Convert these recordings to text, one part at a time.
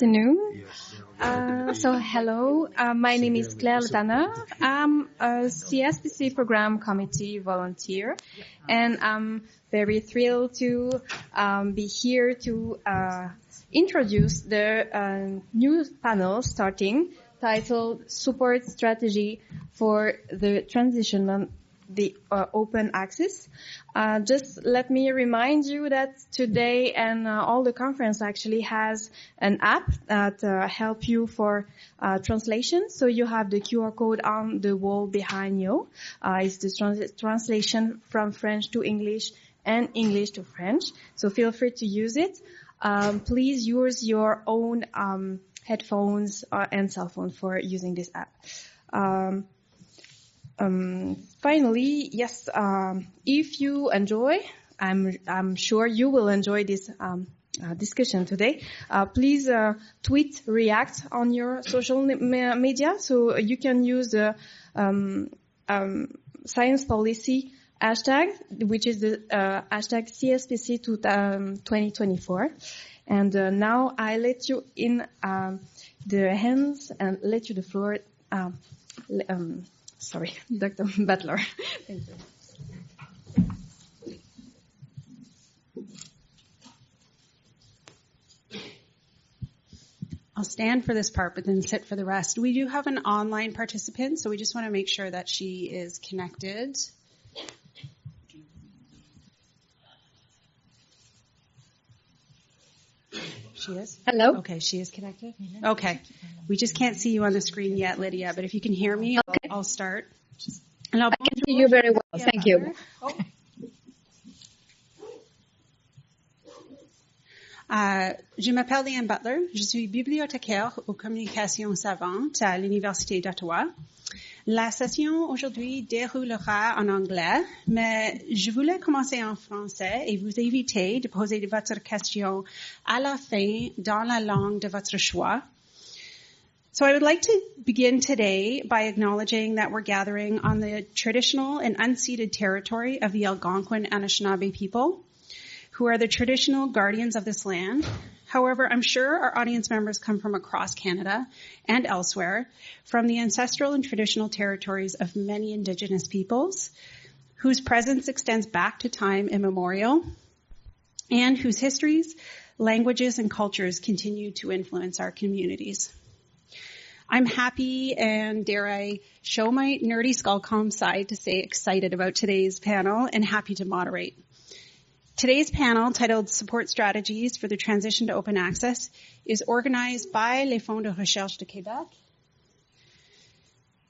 Afternoon. Hello. My name is Claire Letana. I'm a CSPC program committee volunteer, and I'm very thrilled to be here to introduce the new panel starting titled Support Strategy for the Transition on the Open Access. Just let me remind you that today and all the conference actually has an app that help you for translation. So you have the QR code on the wall behind you. It's the translation from French to English and English to French. So feel free to use it. Please use your own headphones and cell phone for using this app. Finally, yes, if you enjoy, I'm sure you will enjoy this discussion today. Please tweet, react on your social media. So you can use the science policy hashtag, which is the hashtag CSPC 2024. And now I let you in the hands and let you the floor. Sorry, Dr. Butler. Thank you. I'll stand for this part, but then sit for the rest. We do have an online participant, so we just want to make sure that she is connected. She is? Hello. Okay, she is connected? Okay. We just can't see you on the screen yet, Lydia, but if you can hear me, okay. I'll start. And I can see you very well. Thank you. Je m'appelle Liane Butler. Je suis bibliothécaire aux communications savantes à l'Université d'Ottawa. La session aujourd'hui déroulera en anglais, mais je voulais commencer en français et vous inviter de poser votre question à la fin dans la langue de votre choix. So I would like to begin today by acknowledging that we're gathering on the traditional and unceded territory of the Algonquin Anishinaabe people, who are the traditional guardians of this land. However, I'm sure our audience members come from across Canada and elsewhere, from the ancestral and traditional territories of many Indigenous peoples, whose presence extends back to time immemorial, and whose histories, languages, and cultures continue to influence our communities. I'm happy and, dare I, show my nerdy Skullcom side to say excited about today's panel and happy to moderate. Today's panel, titled Support Strategies for the Transition to Open Access, is organized by Les Fonds de Recherche de Québec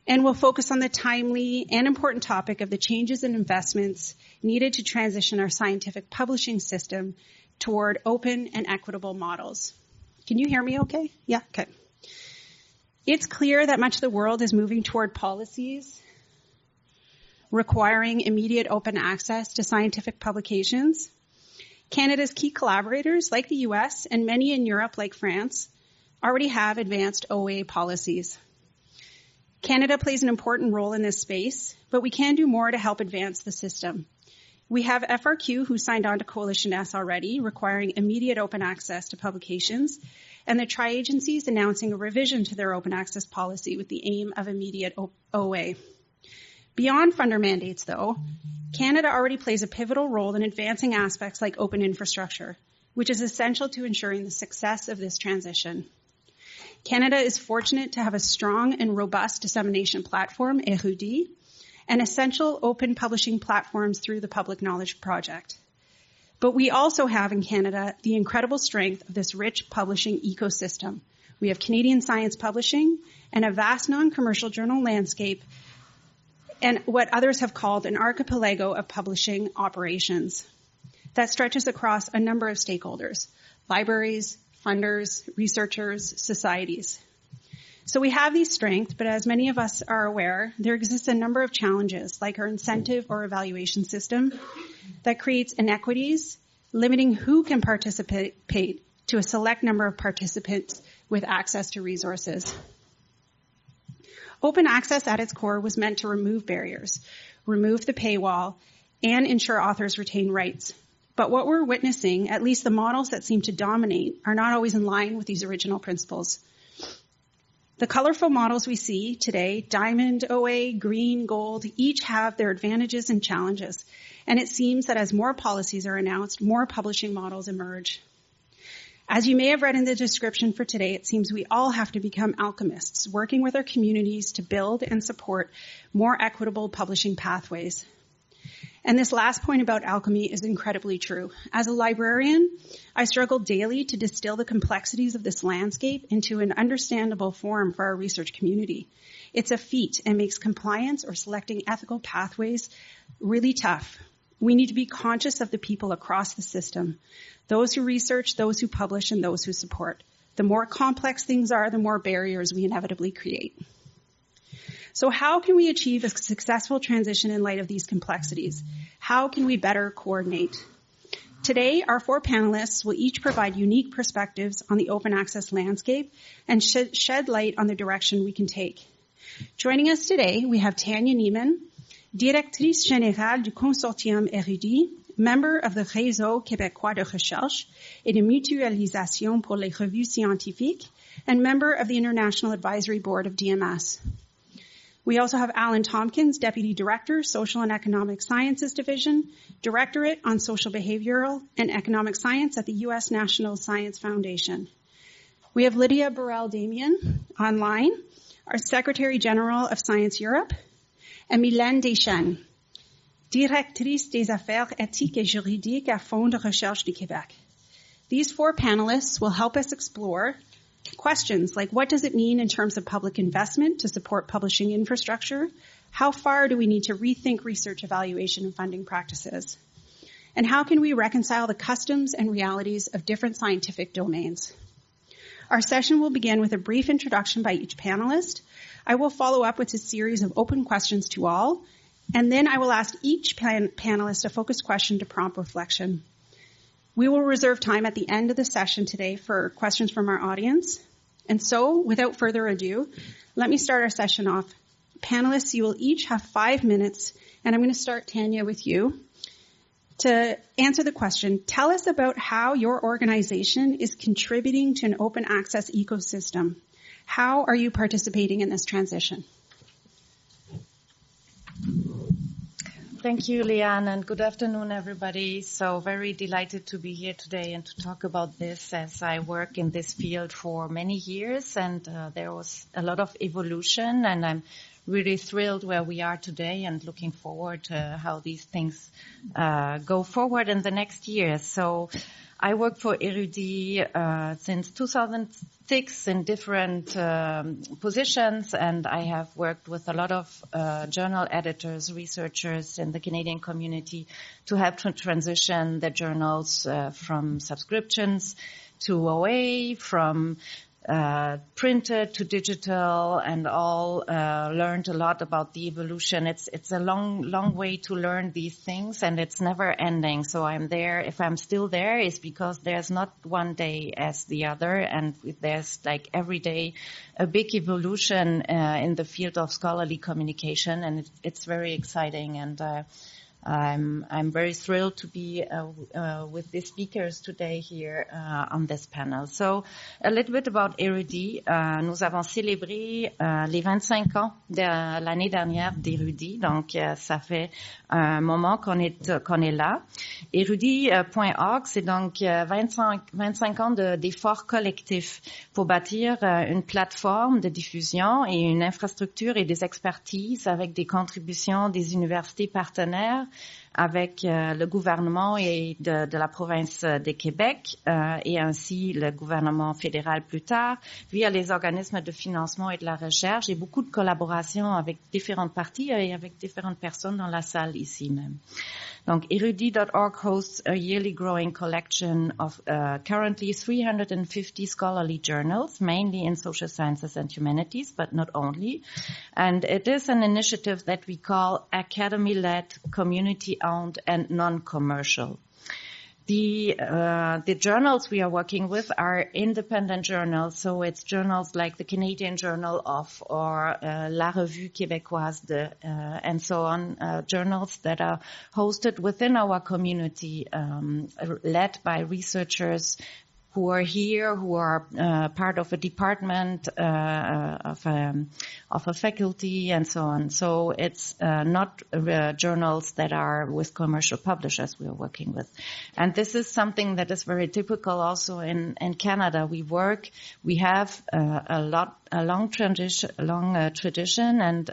and will focus on the timely and important topic of the changes and investments needed to transition our scientific publishing system toward open and equitable models. Can you hear me okay? Yeah, okay. It's clear that much of the world is moving toward policies requiring immediate open access to scientific publications. Canada's key collaborators, like the US and many in Europe, like France, already have advanced OA policies. Canada plays an important role in this space, but we can do more to help advance the system. We have FRQ, who signed on to Coalition S already, requiring immediate open access to publications, and the tri-agencies announcing a revision to their open access policy with the aim of immediate OA. Beyond funder mandates, though, Canada already plays a pivotal role in advancing aspects like open infrastructure, which is essential to ensuring the success of this transition. Canada is fortunate to have a strong and robust dissemination platform, Érudit, and essential open publishing platforms through the Public Knowledge Project. But we also have in Canada the incredible strength of this rich publishing ecosystem. We have Canadian science publishing and a vast non-commercial journal landscape and what others have called an archipelago of publishing operations that stretches across a number of stakeholders: libraries, funders, researchers, societies. So we have these strengths, but as many of us are aware, there exists a number of challenges, like our incentive or evaluation system, that creates inequities, limiting who can participate to a select number of participants with access to resources. Open access at its core was meant to remove barriers, remove the paywall, and ensure authors retain rights. But what we're witnessing, at least the models that seem to dominate, are not always in line with these original principles. The colorful models we see today, diamond, OA, green, gold, each have their advantages and challenges. And it seems that as more policies are announced, more publishing models emerge. As you may have read in the description for today, it seems we all have to become alchemists, working with our communities to build and support more equitable publishing pathways. And this last point about alchemy is incredibly true. As a librarian, I struggle daily to distill the complexities of this landscape into an understandable form for our research community. It's a feat and makes compliance or selecting ethical pathways really tough. We need to be conscious of the people across the system, those who research, those who publish, and those who support. The more complex things are, the more barriers we inevitably create. So how can we achieve a successful transition in light of these complexities? How can we better coordinate? Today, our 4 panelists will each provide unique perspectives on the open access landscape and shed light on the direction we can take. Joining us today, we have Tanya Niemann, Directrice Générale du Consortium Érudit, member of the Réseau Québécois de Recherche et de Mutualisation pour les Revues Scientifiques, and member of the International Advisory Board of DMS. We also have Alan Tompkins, Deputy Director, Social and Economic Sciences Division, Directorate on Social Behavioral and Economic Science at the U.S. National Science Foundation. We have Lydia Burrell-Damian online, our Secretary General of Science Europe, and Mylène Deschênes, Directrice des Affaires éthiques et juridiques à Fonds de Recherche du Québec. These 4 panelists will help us explore questions like what does it mean in terms of public investment to support publishing infrastructure? How far do we need to rethink research evaluation and funding practices? And how can we reconcile the customs and realities of different scientific domains? Our session will begin with a brief introduction by each panelist. I will follow up with a series of open questions to all, and then I will ask each panelist a focused question to prompt reflection. We will reserve time at the end of the session today for questions from our audience. And so, without further ado, let me start our session off. Panelists, you will each have 5 minutes, and I'm going to start, Tanya, with you. To answer the question, tell us about how your organization is contributing to an open access ecosystem. How are you participating in this transition? Thank you, Leanne, and good afternoon, everybody. So very delighted to be here today and to talk about this, as I work in this field for many years, and there was a lot of evolution, and I'm really thrilled where we are today and looking forward to how these things go forward in the next years. So I work for Érudit since 2006 in different positions, and I have worked with a lot of journal editors, researchers in the Canadian community to help to transition the journals from subscriptions to OA, from printed to digital, and all learned a lot about the evolution. It's a long way to learn these things, and it's never ending. So I'm there. If I'm still there, it's because there's not one day as the other, and there's like every day a big evolution in the field of scholarly communication, and it's very exciting. And I'm very thrilled to be with the speakers today here on this panel. So, a little bit about Érudit. Nous avons célébré les 25 ans de l'année dernière d'Érudit, donc ça fait un moment qu'on est là. Érudit.org, c'est donc 25 ans d'efforts collectifs pour bâtir une plateforme de diffusion et une infrastructure et des expertises avec des contributions des universités partenaires, avec le gouvernement et de la province de Québec et ainsi le gouvernement fédéral plus tard, via les organismes de financement et de la recherche, et beaucoup de collaborations avec différentes parties et avec différentes personnes dans la salle ici même. Donc, Érudit.org hosts a yearly growing collection of currently 350 scholarly journals, mainly in social sciences and humanities, but not only. And it is an initiative that we call academy-led, community-owned, and non-commercial. The journals we are working with are independent journals, so it's journals like the Canadian Journal of or La Revue Québécoise and so on, journals that are hosted within our community, led by researchers who are here, who are part of a department, of a faculty, and so on. So it's not journals that are with commercial publishers we are working with. And this is something that is very typical also in Canada. We have a long tradition and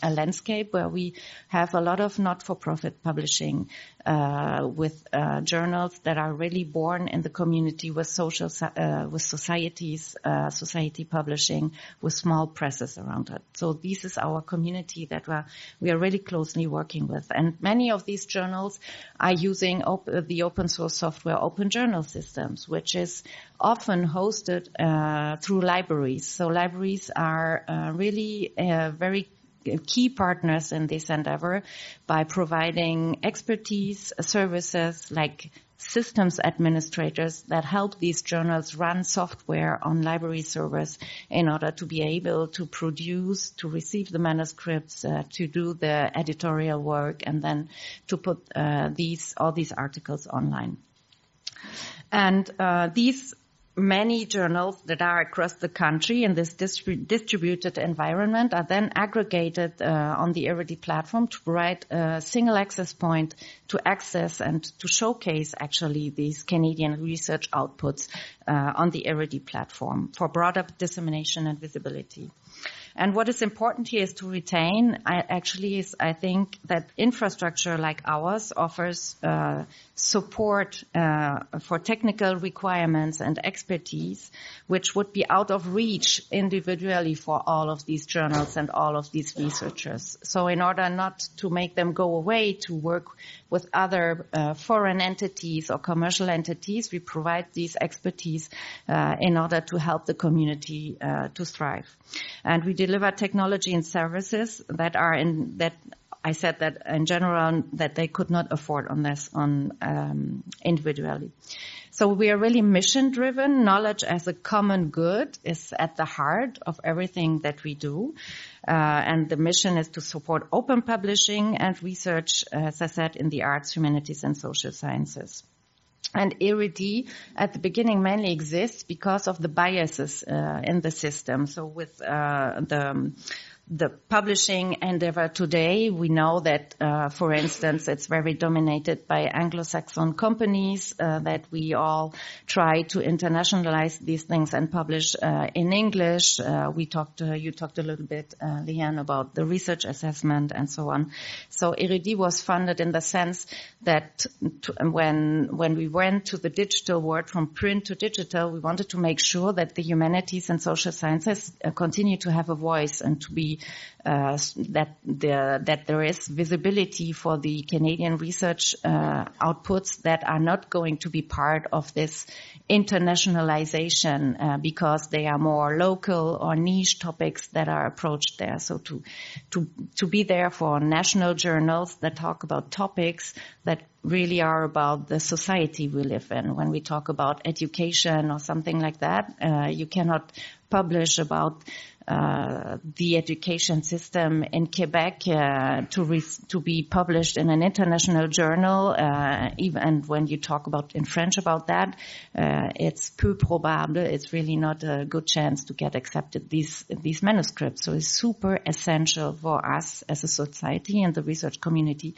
a landscape where we have a lot of not-for-profit publishing with journals that are really born in the community with societies, society publishing, with small presses around it. So this is our community that we are really closely working with. And many of these journals are using the open source software Open Journal Systems, which is often hosted through libraries. So libraries are really very key partners in this endeavor by providing expertise, services like systems administrators that help these journals run software on library servers in order to be able to produce, to receive the manuscripts, to do the editorial work, and then to put all these articles online. And these many journals that are across the country in this distributed environment are then aggregated on the Iridi platform to provide a single access point to access and to showcase actually these Canadian research outputs on the Iridi platform for broader dissemination and visibility. And what is important here is to retain, I think that infrastructure like ours offers support for technical requirements and expertise, which would be out of reach individually for all of these journals and all of these researchers. So in order not to make them go away to work with other foreign entities or commercial entities, we provide these expertise in order to help the community to thrive. And we deliver technology and services that I said that in general that they could not afford individually. So we are really mission driven. Knowledge as a common good is at the heart of everything that we do. And the mission is to support open publishing and research, as I said, in the arts, humanities, and social sciences. And Iridi at the beginning mainly exists because of the biases in the system. So with the publishing endeavor today, we know that, for instance, it's very dominated by Anglo-Saxon companies, that we all try to internationalize these things and publish in English. You talked a little bit, Leanne, about the research assessment and so on. So Iridi was funded in the sense that when we went to the digital world from print to digital, we wanted to make sure that the humanities and social sciences continue to have a voice and to be that there is visibility for the Canadian research outputs that are not going to be part of this internationalization because they are more local or niche topics that are approached there. So to be there for national journals that talk about topics that really are about the society we live in. When we talk about education or something like that, you cannot publish about the education system in Quebec to be published in an international journal. Even when you talk about in French about that, it's peu probable. It's really not a good chance to get accepted these manuscripts. So it's super essential for us as a society and the research community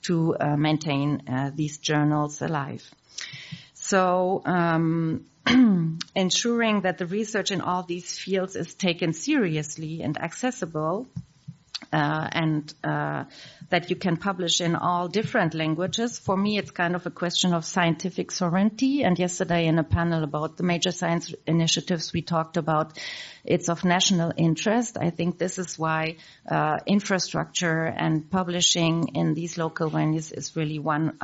to maintain these journals alive. So ensuring that the research in all these fields is taken seriously and accessible, and that you can publish in all different languages. For me, it's kind of a question of scientific sovereignty. And yesterday in a panel about the major science initiatives, we talked about it's of national interest. I think this is why infrastructure and publishing in these local venues is really one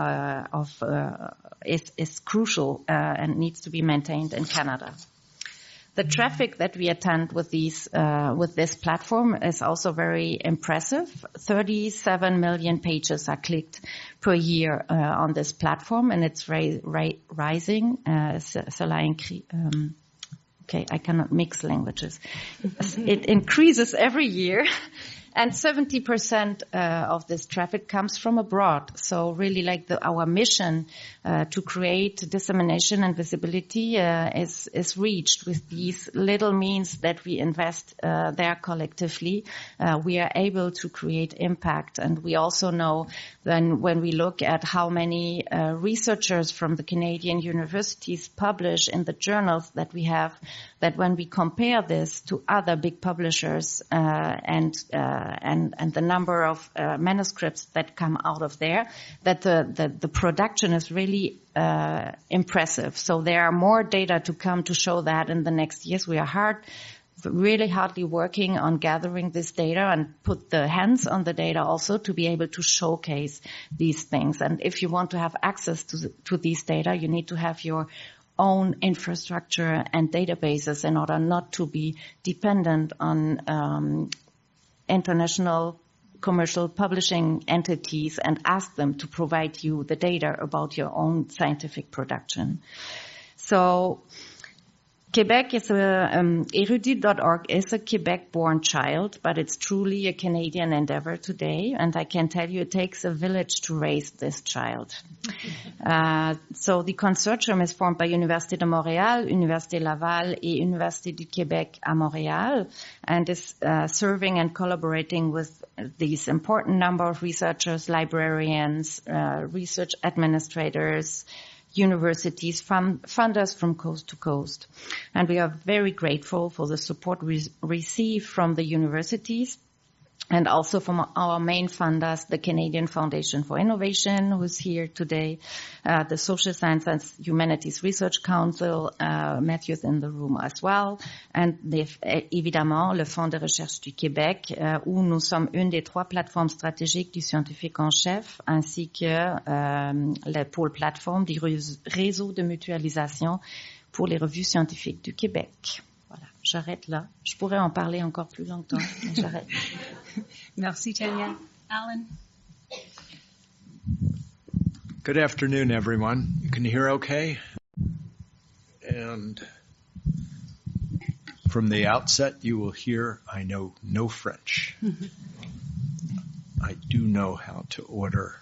is crucial and needs to be maintained in Canada. The traffic that we attend with this platform is also very impressive. 37 million pages are clicked per year on this platform, and it's rising. Okay, I cannot mix languages. It increases every year. And 70% of this traffic comes from abroad. So really our mission to create dissemination and visibility is reached with these little means that we invest there collectively. We are able to create impact. And we also know then when we look at how many researchers from the Canadian universities publish in the journals that we have, that when we compare this to other big publishers and the number of manuscripts that come out of there, that the production is really impressive. So there are more data to come to show that in the next years. We are really hardly working on gathering this data and put the hands on the data also to be able to showcase these things. And if you want to have access to these data, you need to have your own infrastructure and databases in order not to be dependent on international commercial publishing entities and ask them to provide you the data about your own scientific production. So Quebec is erudite.org is a Quebec-born child, but it's truly a Canadian endeavor today. And I can tell you it takes a village to raise this child. So the consortium is formed by Université de Montréal, Université Laval, et Université du Québec à Montréal, and is serving and collaborating with these important number of researchers, librarians, research administrators, universities, funders from coast to coast. And we are very grateful for the support we receive from the universities and also from our main funders, the Canadian Foundation for Innovation, who's here today, the Social Science and Humanities Research Council, Matthew's in the room as well, and évidemment le Fonds de recherche du Québec, où nous sommes une des 3 plateformes stratégiques du scientifique en chef, ainsi que le pôle plateforme du réseau de mutualisation pour les revues scientifiques du Québec. Voilà, j'arrête là. Je pourrais en parler encore plus longtemps, mais j'arrête. Merci, Tanya. Alan? Good afternoon, everyone. You can hear okay? And from the outset, you will hear I know no French. I do know how to order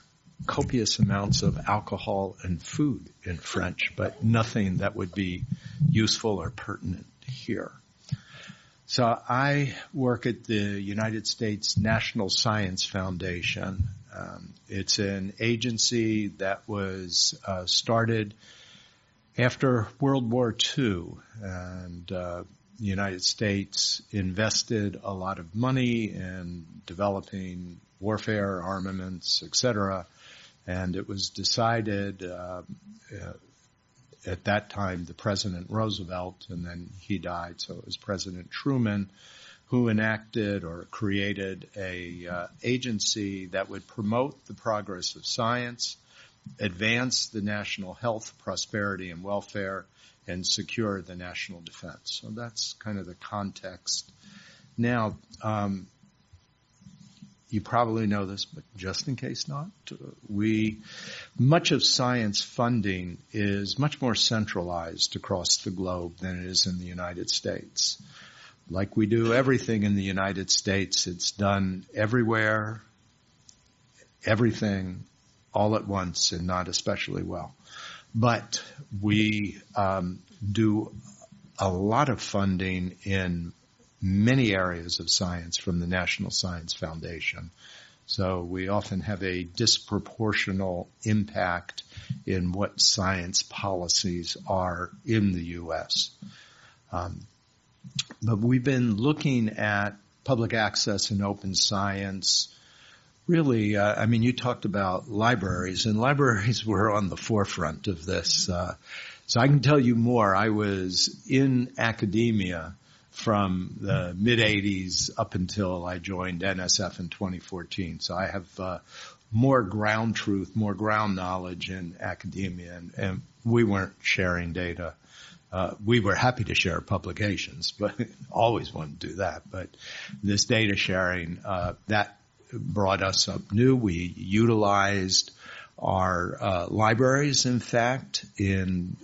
copious amounts of alcohol and food in French, but nothing that would be useful or pertinent here. So I work at the United States National Science Foundation. It's an agency that was started after World War II, and the United States invested a lot of money in developing warfare, armaments, etc., and it was decided at that time, the President Roosevelt, and then he died, so it was President Truman, who enacted or created a agency that would promote the progress of science, advance the national health, prosperity, and welfare, and secure the national defense. So that's kind of the context. Now, you probably know this, but just in case not, much of science funding is much more centralized across the globe than it is in the United States. Like we do everything in the United States, it's done everywhere, everything, all at once, and not especially well. But we do a lot of funding in many areas of science from the National Science Foundation. So we often have a disproportional impact in what science policies are in the U.S. But we've been looking at public access and open science. Really, you talked about libraries, and libraries were on the forefront of this. So I can tell you more. I was in academia from the mid-'80s up until I joined NSF in 2014. So I have more ground truth, more ground knowledge in academia, and we weren't sharing data We were happy to share publications, but always wanted to do that. But this data sharing, that brought us up new. We utilized our libraries, in fact, when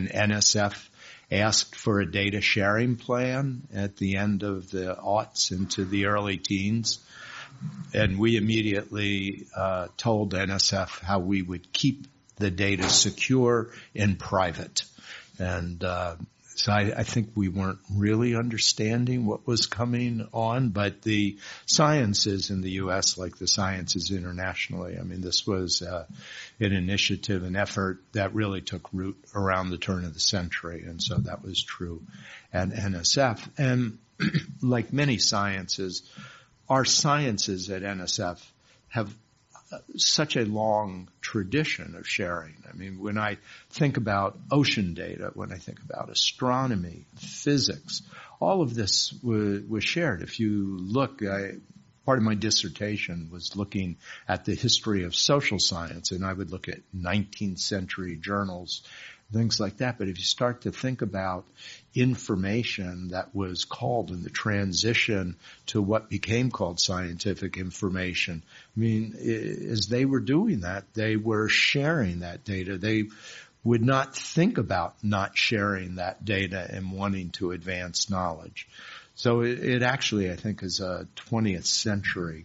NSF asked for a data sharing plan at the end of the aughts into the early teens. And we immediately told NSF how we would keep the data secure and private. And so I think we weren't really understanding what was coming on, but the sciences in the U.S., like the sciences internationally, I mean, this was an initiative, an effort that really took root around the turn of the century, and so that was true at NSF. And like many sciences, our sciences at NSF have such a long tradition of sharing. I mean, when I think about ocean data, when I think about astronomy, physics, all of this was shared. If you look, part of my dissertation was looking at the history of social science, and I would look at 19th century journals, things like that. But if you start to think about information that was called in the transition to what became called scientific information, I mean, as they were doing that, they were sharing that data. They would not think about not sharing that data and wanting to advance knowledge. So it actually, I think, is a 20th century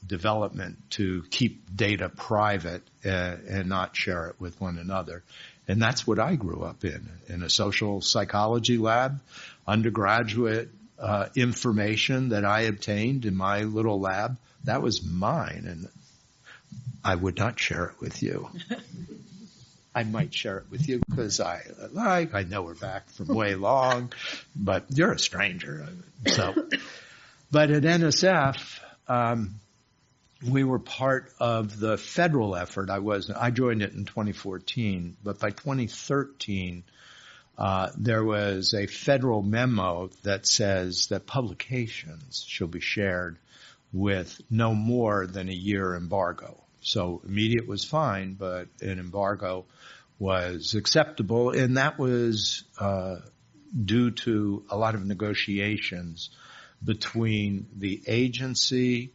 development to keep data private and not share it with one another. And that's what I grew up in a social psychology lab, undergraduate information that I obtained in my little lab. That was mine, and I would not share it with you. I might share it with you because I know we're back from way long, but you're a stranger. So, but at NSF, we were part of the federal effort. I joined it in 2014, but by 2013, there was a federal memo that says that publications shall be shared with no more than a year embargo. So immediate was fine, but an embargo was acceptable, and that was due to a lot of negotiations between the agency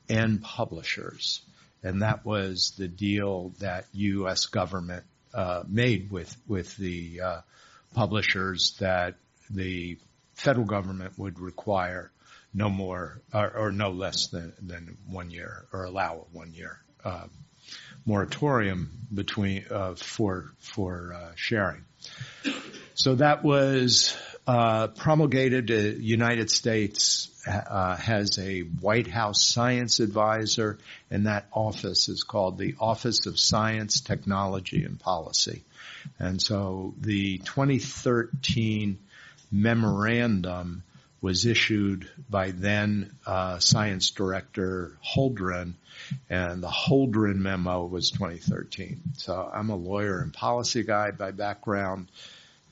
and publishers. And that was the deal that U.S. government made with the publishers, that the federal government would require no more or no less than 1 year, or allow a 1 year moratorium for sharing. So that was promulgated. The United States has a White House science advisor, and that office is called the Office of Science, Technology, and Policy. And so the 2013 memorandum was issued by then Science Director Holdren, and the Holdren memo was 2013. So I'm a lawyer and policy guy by background,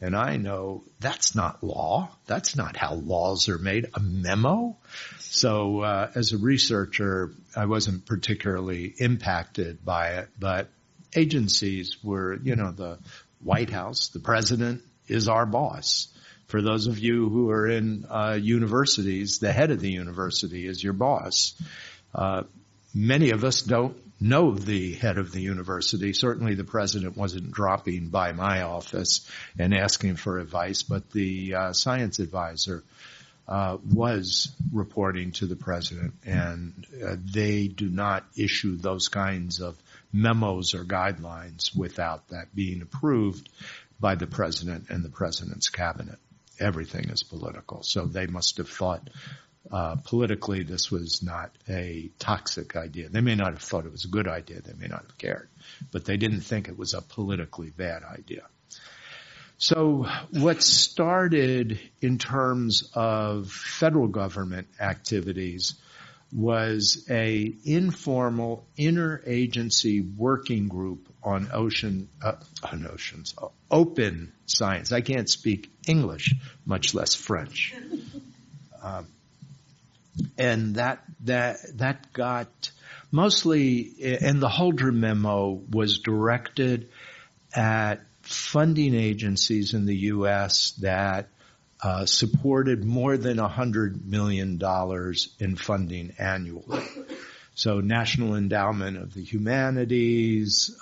and I know that's not law. That's not how laws are made, a memo. So as a researcher, I wasn't particularly impacted by it, but agencies were, the White House, the president is our boss. For those of you who are in universities, the head of the university is your boss. Many of us don't know the head of the university. Certainly the president wasn't dropping by my office and asking for advice, but the science advisor was reporting to the president, and they do not issue those kinds of memos or guidelines without that being approved by the president and the president's cabinet. Everything is political. So they must have thought politically this was not a toxic idea. They may not have thought it was a good idea. They may not have cared. But they didn't think it was a politically bad idea. So what started in terms of federal government activities was a informal interagency working group on open science. I can't speak English, much less French. And that got mostly, and the Holdren memo was directed at funding agencies in the U.S. that supported more than $100 million in funding annually. So National Endowment of the Humanities,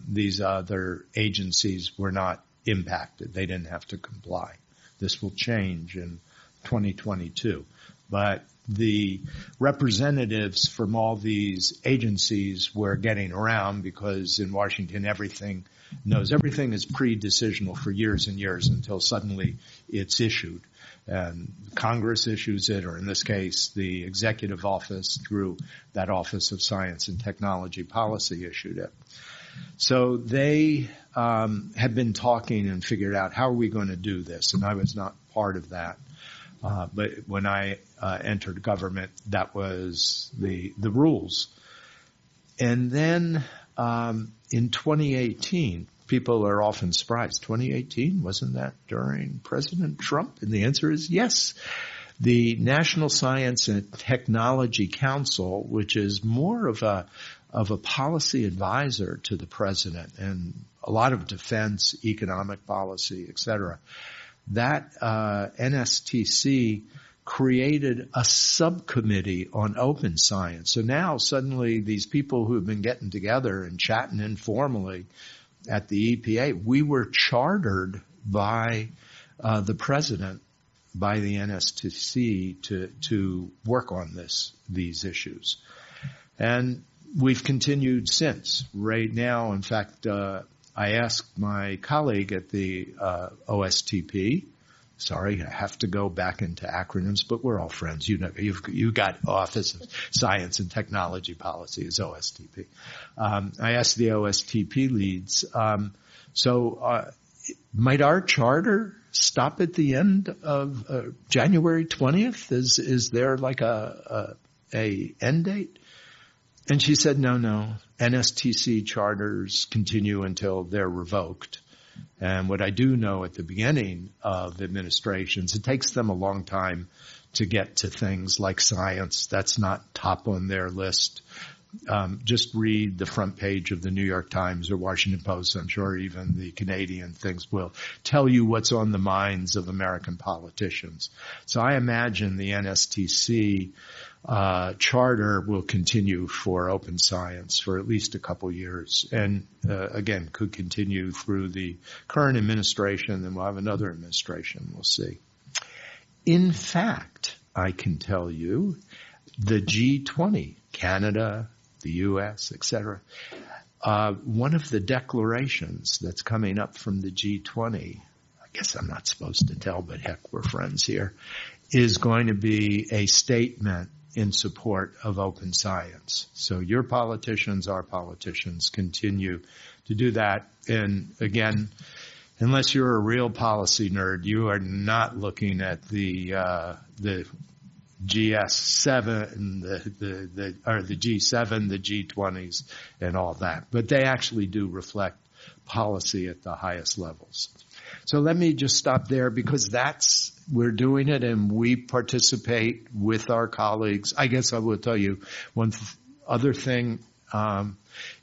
these other agencies were not impacted. They didn't have to comply. This will change in 2022. But the representatives from all these agencies were getting around because in Washington everything is pre-decisional for years and years until suddenly it's issued. And Congress issues it, or in this case, the executive office through that Office of Science and Technology Policy issued it. So they had been talking and figured out how are we going to do this, and I was not part of that. But when I entered government, that was the rules. And then in 2018, people are often surprised. 2018, wasn't that during President Trump? And the answer is yes. The National Science and Technology Council, which is more of a policy advisor to the president and a lot of defense, economic policy, et cetera, that NSTC created a subcommittee on open science. So now suddenly these people who have been getting together and chatting informally at the EPA, we were chartered by the president, by the NSTC to work on these issues. And we've continued since. Right now, in fact, I asked my colleague at the OSTP. Sorry, I have to go back into acronyms, but we're all friends. You know, you got Office of Science and Technology Policy is OSTP. I asked the OSTP leads, might our charter stop at the end of January 20th? Is there like a end date? And she said, no. NSTC charters continue until they're revoked. And what I do know at the beginning of administrations, it takes them a long time to get to things like science. That's not top on their list. Just read the front page of the New York Times or Washington Post. I'm sure even the Canadian things will tell you what's on the minds of American politicians. So I imagine the NSTC charter will continue for open science for at least a couple years, and again could continue through the current administration. Then we'll have another administration. We'll see. In fact, I can tell you, the G20, Canada, the U.S., etc. One of the declarations that's coming up from the G20, I guess I'm not supposed to tell, but heck, we're friends here, is going to be a statement in support of open science. So your politicians, our politicians, continue to do that. And again, unless you're a real policy nerd, you are not looking at the GS7, the G7, the G20s, and all that. But they actually do reflect policy at the highest levels. So let me just stop there because we're doing it and we participate with our colleagues. I guess I will tell you one other thing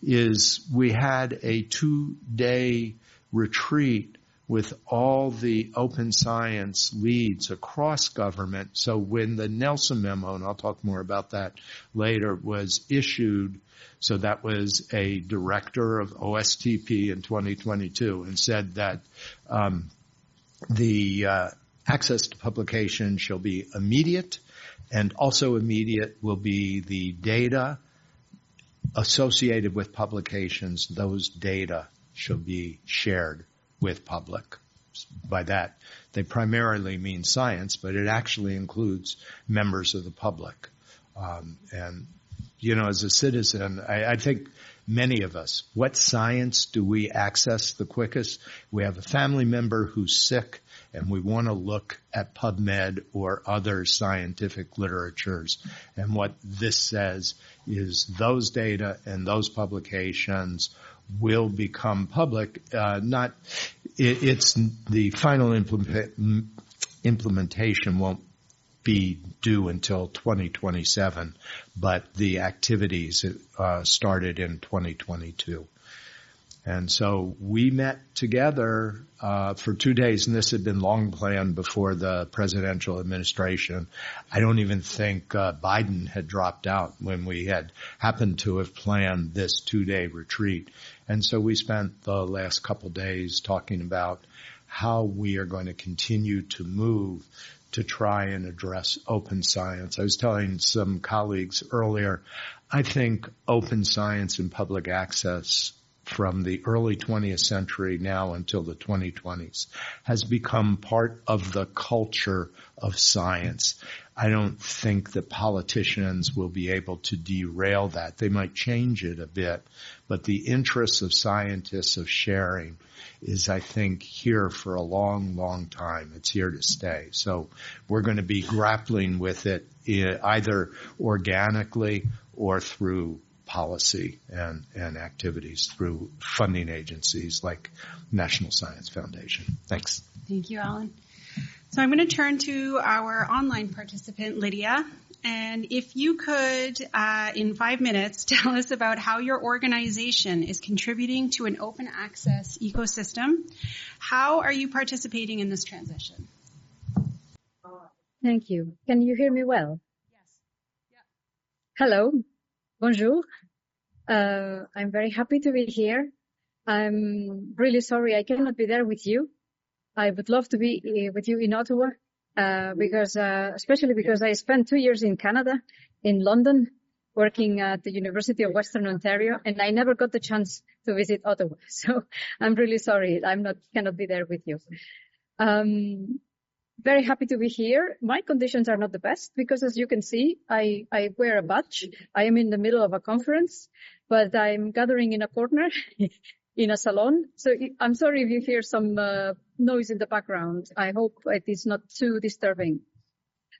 is we had a 2-day retreat with all the open science leads across government. So when the Nelson memo, and I'll talk more about that later, was issued, so that was a director of OSTP in 2022 and said that the access to publication shall be immediate, and also immediate will be the data associated with publications. Those data shall be shared with public. By that, they primarily mean science, but it actually includes members of the public. And, you know, as a citizen, I think many of us, what science do we access the quickest? We have a family member who's sick, and we want to look at PubMed or other scientific literatures. And what this says is those data and those publications will become public. It's the final implementation won't be due until 2027, but the activities started in 2022. And so we met together for 2 days, and this had been long planned before the presidential administration. I don't even think Biden had dropped out when we had happened to have planned this 2-day retreat. And so we spent the last couple days talking about how we are going to continue to move to try and address open science. I was telling some colleagues earlier, I think open science and public access from the early 20th century now until the 2020s has become part of the culture of science. I don't think that politicians will be able to derail that. They might change it a bit, but the interests of scientists of sharing is, I think, here for a long, long time. It's here to stay. So we're going to be grappling with it either organically or through policy and activities through funding agencies like National Science Foundation. Thanks. Thank you, Alan. So I'm going to turn to our online participant, Lydia. And if you could, in 5 minutes, tell us about how your organization is contributing to an open access ecosystem. How are you participating in this transition? Thank you. Can you hear me well? Yes. Yeah. Hello. Bonjour. I'm very happy to be here. I'm really sorry I cannot be there with you. I would love to be with you in Ottawa, especially because I spent 2 years in Canada, in London, working at the University of Western Ontario, and I never got the chance to visit Ottawa. So I'm really sorry cannot be there with you. Very happy to be here. My conditions are not the best because, as you can see, I wear a badge. I am in the middle of a conference, but I'm gathering in a corner in a salon. So I'm sorry if you hear some noise in the background. I hope it is not too disturbing.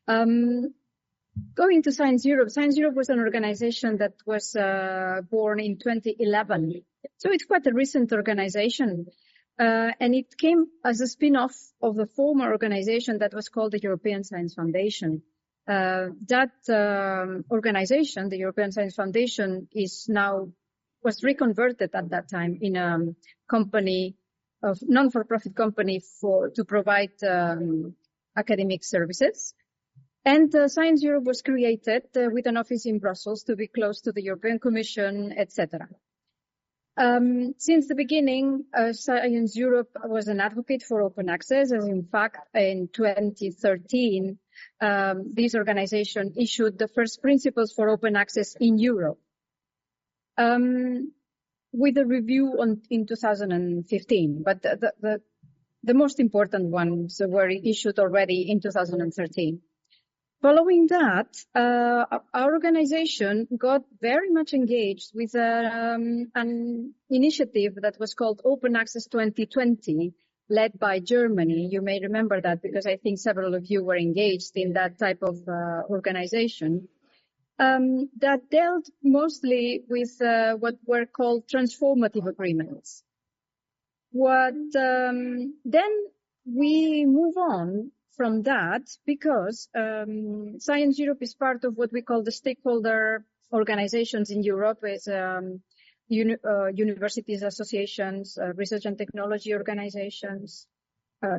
Going to Science Europe. Science Europe was an organization that was born in 2011. So it's quite a recent organization. And it came as a spin-off of the former organization that was called the European Science Foundation. That organization, the European Science Foundation, was reconverted at that time in a company, of non-for-profit company to provide academic services. And Science Europe was created with an office in Brussels to be close to the European Commission, etc. Since the beginning, Science Europe was an advocate for open access, and in fact, in 2013, this organization issued the first principles for open access in Europe, with a review in 2015. But the most important ones were issued already in 2013. Following that, our organization got very much engaged with an initiative that was called Open Access 2020, led by Germany. You may remember that because I think several of you were engaged in that type of organization, that dealt mostly with what were called transformative agreements. Then we move on from that because Science Europe is part of what we call the stakeholder organizations in Europe, with universities, associations, research and technology organizations,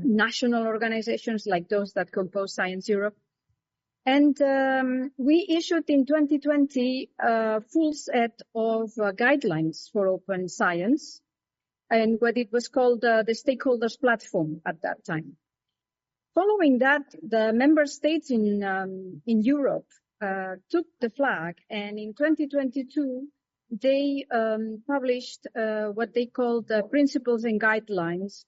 national organizations like those that compose Science Europe. And we issued in 2020 a full set of guidelines for open science, and what it was called the stakeholders platform at that time. Following that, the member states in Europe took the flag, and in 2022 they published what they called the principles and guidelines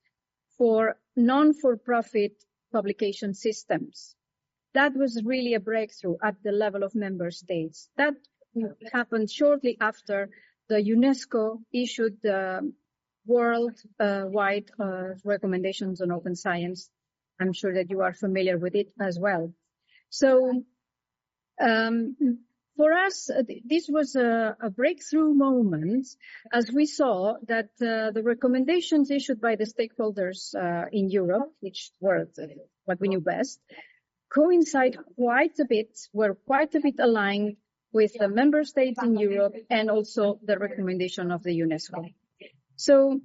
for non-for-profit publication systems. That was really a breakthrough at the level of member states. That happened shortly after the UNESCO issued the worldwide recommendations on open science. I'm sure that you are familiar with it as well. So for us, this was a breakthrough moment, as we saw that the recommendations issued by the stakeholders in Europe, which were what we knew best, were quite a bit aligned with the member states in Europe and also the recommendation of the UNESCO. So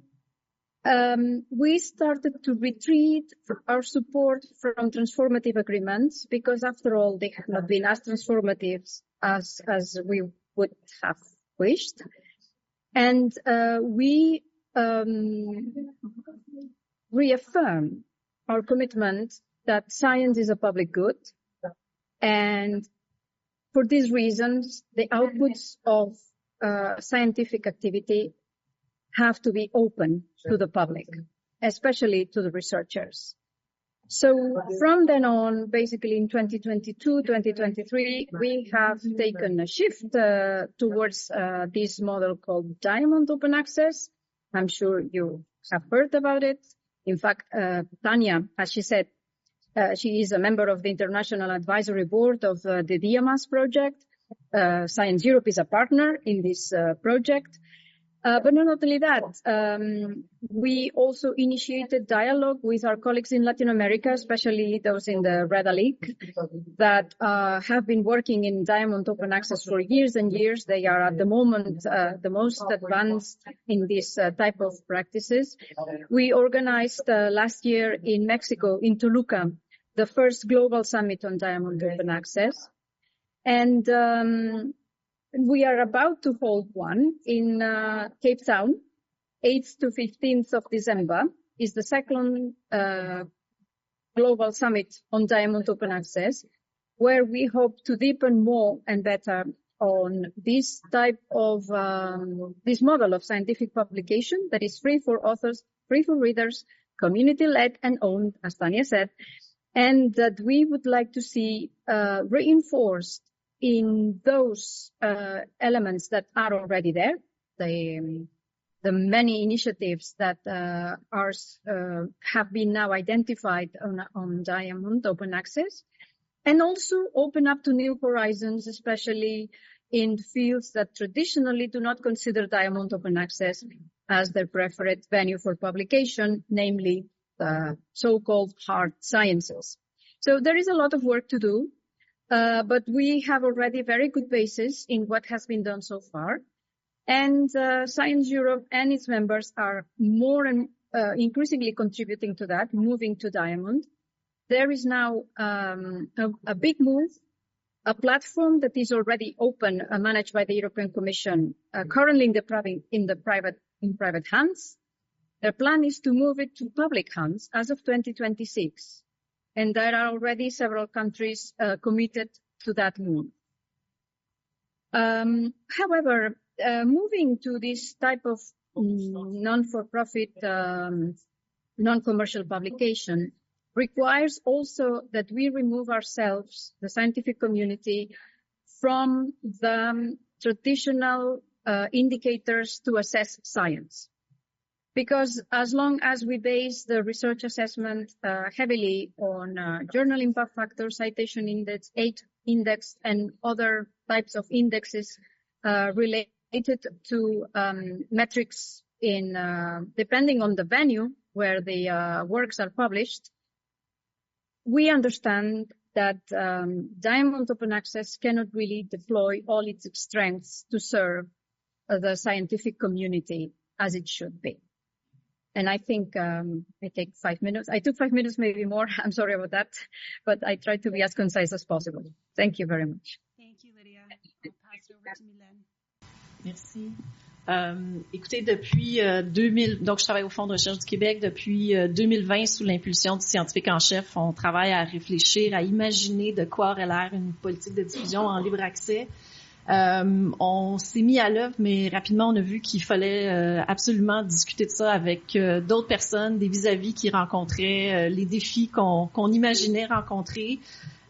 we started to retreat our support from transformative agreements because, after all, they have not been as transformative as we would have wished. And we reaffirm our commitment that science is a public good. And for these reasons, the outputs of scientific activity have to be open to the public, especially to the researchers. So from then on, basically in 2022, 2023, we have taken a shift towards this model called Diamond Open Access. I'm sure you have heard about it. In fact, Tanya, as she said, she is a member of the International Advisory Board of the DIAMAS project. Science Europe is a partner in this project. But not only that, we also initiated dialogue with our colleagues in Latin America, especially those in the Reda League, that have been working in Diamond Open Access for years and years. They are at the moment the most advanced in this type of practices. We organized last year in Mexico, in Toluca, the first global summit on Diamond Open Access. And we are about to hold one in Cape Town, 8th to 15th of December, is the second global summit on Diamond Open Access, where we hope to deepen more and better on this type of, this model of scientific publication that is free for authors, free for readers, community-led and owned, as Tanya said, and that we would like to see reinforced in those elements that are already there, the many initiatives that have been now identified on Diamond Open Access, and also open up to new horizons, especially in fields that traditionally do not consider Diamond Open Access as their preferred venue for publication, namely the so-called hard sciences. So there is a lot of work to do. But we have already very good basis in what has been done so far. And Science Europe and its members are more and increasingly contributing to that, moving to Diamond. There is now a big move, a platform that is already open, managed by the European Commission, currently in private hands. Their plan is to move it to public hands as of 2026. And there are already several countries committed to that move. However, moving to this type of non-for-profit, non-commercial publication requires also that we remove ourselves, the scientific community, from the traditional indicators to assess science. Because as long as we base the research assessment heavily on journal impact factor, citation index, and other types of indexes related to metrics depending on the venue where the works are published, we understand that Diamond Open Access cannot really deploy all its strengths to serve the scientific community as it should be. And I think I take 5 minutes. I took 5 minutes, maybe more. I'm sorry about that, but I tried to be as concise as possible. Thank you very much. Thank you, Lydia. I'll pass it over to Mylène. Merci. Écoutez, depuis 2000, donc je travaille au Fonds de recherche du Québec depuis 2020 sous l'impulsion du scientifique en chef. On travaille à réfléchir, à imaginer de quoi aurait l'air une politique de diffusion en libre accès. On s'est mis à l'œuvre, mais rapidement, on a vu qu'il fallait absolument discuter de ça avec d'autres personnes, des vis-à-vis qui rencontraient les défis qu'on imaginait rencontrer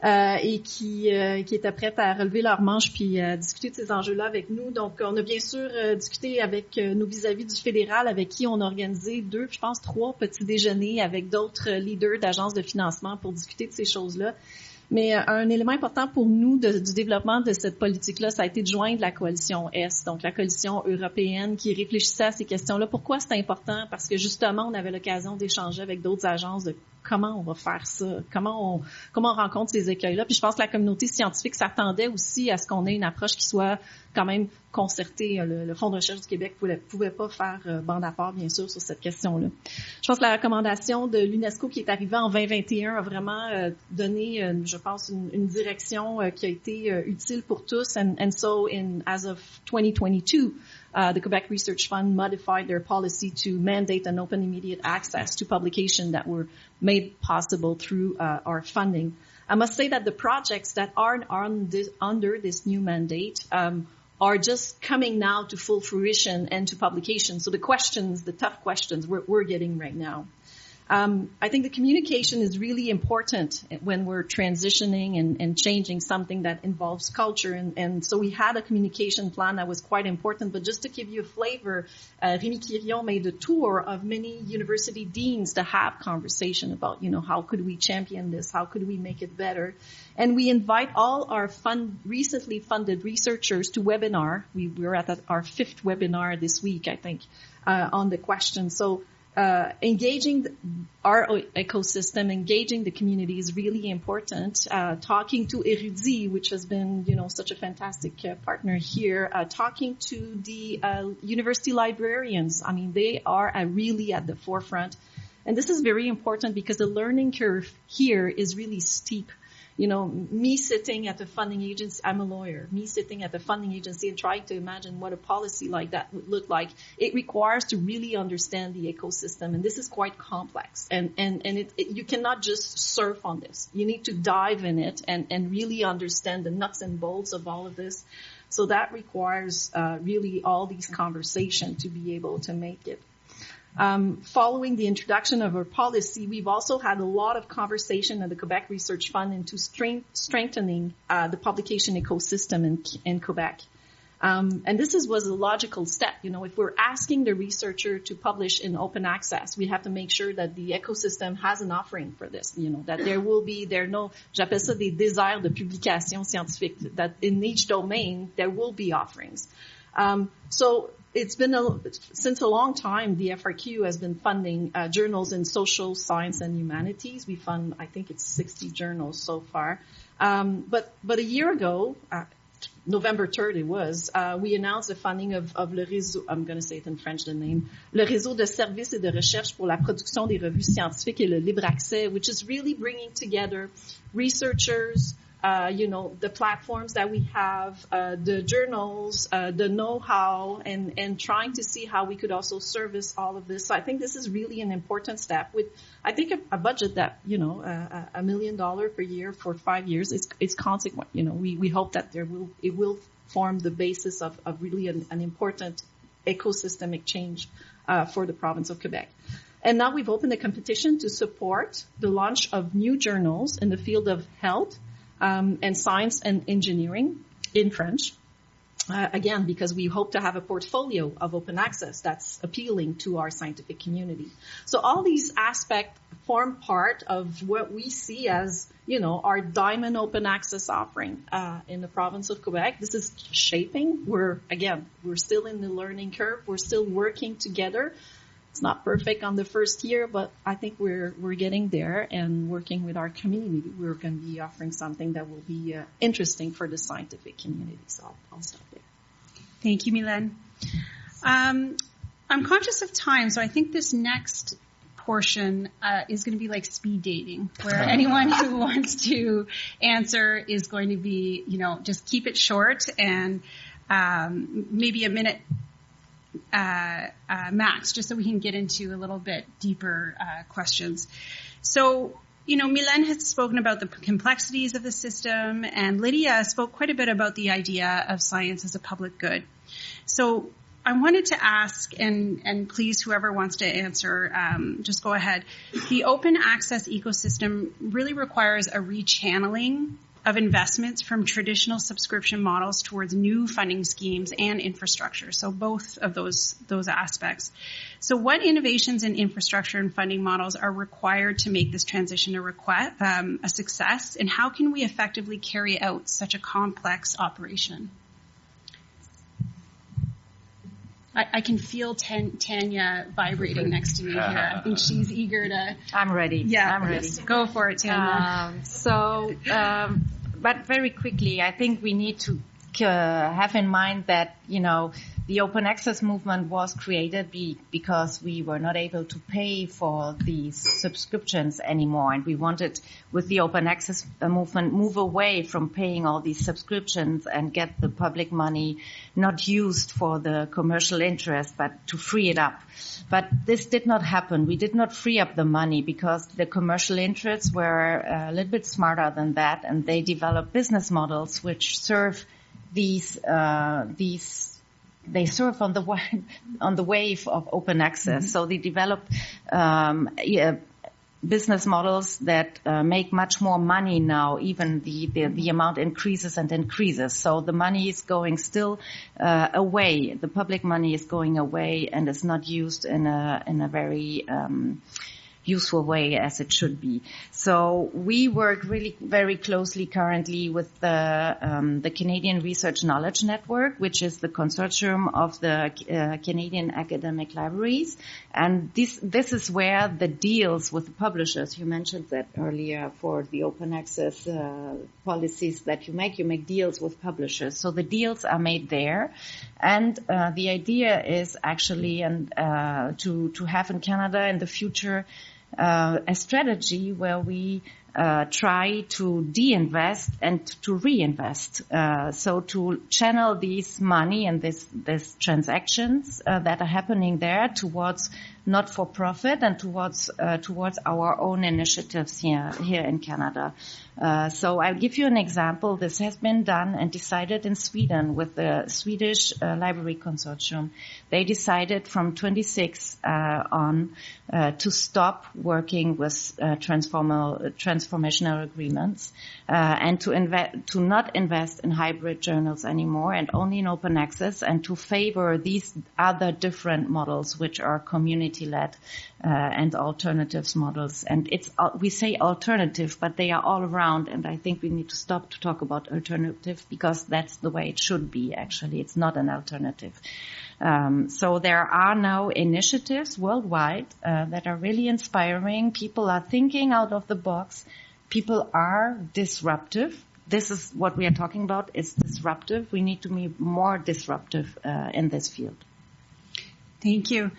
et qui étaient prêtes à relever leurs manches puis à discuter de ces enjeux-là avec nous. Donc, on a bien sûr discuté avec nos vis-à-vis du fédéral, avec qui on a organisé 3 petits déjeuners avec d'autres leaders d'agences de financement pour discuter de ces choses-là. Mais un élément important pour nous du développement de cette politique-là, ça a été de joindre la coalition Est, donc la coalition européenne qui réfléchissait à ces questions-là. Pourquoi c'est important? Parce que justement, on avait l'occasion d'échanger avec d'autres agences, de comment on va faire ça, comment on rencontre ces écueils-là. Puis je pense que la communauté scientifique s'attendait aussi à ce qu'on ait une approche qui soit quand même concertée. Le Fonds de recherche du Québec pouvait pas faire bande à part, bien sûr, sur cette question-là. Je pense que la recommandation de l'UNESCO qui est arrivée en 2021 a vraiment donné, je pense, une direction qui a été utile pour tous. And so, as of 2022, the Quebec Research Fund modified their policy to mandate an open immediate access to publications that were made possible through our funding. I must say that the projects that are under this new mandate are just coming now to full fruition and to publication. So the tough questions we're getting right now. I think the communication is really important when we're transitioning and changing something that involves culture. And so we had a communication plan that was quite important. But just to give you a flavor, Rémi Quirion made a tour of many university deans to have conversation about, how could we champion this? How could we make it better? And we invite all our recently funded researchers to webinar. We're at our 5th webinar this week, I think, on the question. So, engaging our ecosystem, engaging the community is really important. Talking to Érudit, which has been, such a fantastic partner here. Talking to the university librarians. I mean, they are really at the forefront. And this is very important because the learning curve here is really steep. Me sitting at the funding agency, I'm a lawyer, me sitting at the funding agency and trying to imagine what a policy like that would look like, it requires to really understand the ecosystem. And this is quite complex. And you cannot just surf on this. You need to dive in it and really understand the nuts and bolts of all of this. So that requires really all these conversations to be able to make it. Following the introduction of our policy, we've also had a lot of conversation at the Quebec Research Fund into strengthening the publication ecosystem in Quebec. And this was a logical step. If we're asking the researcher to publish in open access, we have to make sure that the ecosystem has an offering for this, that j'appelle ça des déserts de publication scientifique, that in each domain, there will be offerings. So it's been since a long time, the FRQ has been funding journals in social science and humanities. We fund, I think it's 60 journals so far. But a year ago, November 3rd it was, we announced the funding of le réseau, I'm going to say it in French, the name, le réseau de services et de recherche pour la production des revues scientifiques et le libre accès, which is really bringing together researchers, the platforms that we have, the journals, the know-how, and trying to see how we could also service all of this. So I think this is really an important step with, I think, a budget that, $1 million per year for 5 years. It's consequent. We hope that it will form the basis of really an important ecosystemic change, for the province of Quebec. And now we've opened a competition to support the launch of new journals in the field of health, and science and engineering in French. Again, because we hope to have a portfolio of open access that's appealing to our scientific community. So all these aspects form part of what we see as, our diamond open access offering, in the province of Quebec. This is shaping. We're still in the learning curve. We're still working together. It's not perfect on the first year, but I think we're getting there, and working with our community, we're going to be offering something that will be interesting for the scientific community. So I'll stop there. Thank you, Mylène. I'm conscious of time, so I think this next portion is going to be like speed dating, where anyone who wants to answer is going to be, just keep it short and maybe a minute max, just so we can get into a little bit deeper questions. So, Mylène has spoken about the complexities of the system, and Lydia spoke quite a bit about the idea of science as a public good. So I wanted to ask, and please, whoever wants to answer, just go ahead. The open access ecosystem really requires a rechanneling of investments from traditional subscription models towards new funding schemes and infrastructure. So both of those aspects. So what innovations in infrastructure and funding models are required to make this transition a success, and how can we effectively carry out such a complex operation? I can feel Tanya vibrating next to me here. I think she's eager to. I'm ready. Yeah, I'm ready. Yes, go for it, Tanya. But very quickly, I think we need to have in mind that, the open access movement was created because we were not able to pay for these subscriptions anymore. And we wanted, with the open access movement, move away from paying all these subscriptions and get the public money not used for the commercial interest, but to free it up. But this did not happen. We did not free up the money because the commercial interests were a little bit smarter than that, and they developed business models which serve they surf on the wave of open access. Mm-hmm. So they developed business models that make much more money now. Even the amount increases and increases. So the money is going still away. The public money is going away and is not used in a very useful way as it should be. So we work really very closely currently with the Canadian Research Knowledge Network, which is the consortium of the Canadian academic libraries. And this is where the deals with the publishers, you mentioned that earlier, for the open access policies that you make deals with publishers. So the deals are made there. And the idea is actually to have in Canada in the future a strategy where we try to de-invest and to reinvest. So to channel these money and these transactions that are happening there towards not-for-profit and towards our own initiatives here in Canada. So I'll give you an example. This has been done and decided in Sweden with the Swedish Library Consortium. They decided from 26 on to stop working with transformational agreements and to not invest in hybrid journals anymore and only in open access, and to favor these other different models which are community-led and alternatives models. And we say alternative, but they are all around. And I think we need to stop to talk about alternative, because that's the way it should be. Actually, it's not an alternative. So there are now initiatives worldwide that are really inspiring. People are thinking out of the box. People are disruptive. This is what we are talking about. It's disruptive. We need to be more disruptive in this field. Thank you.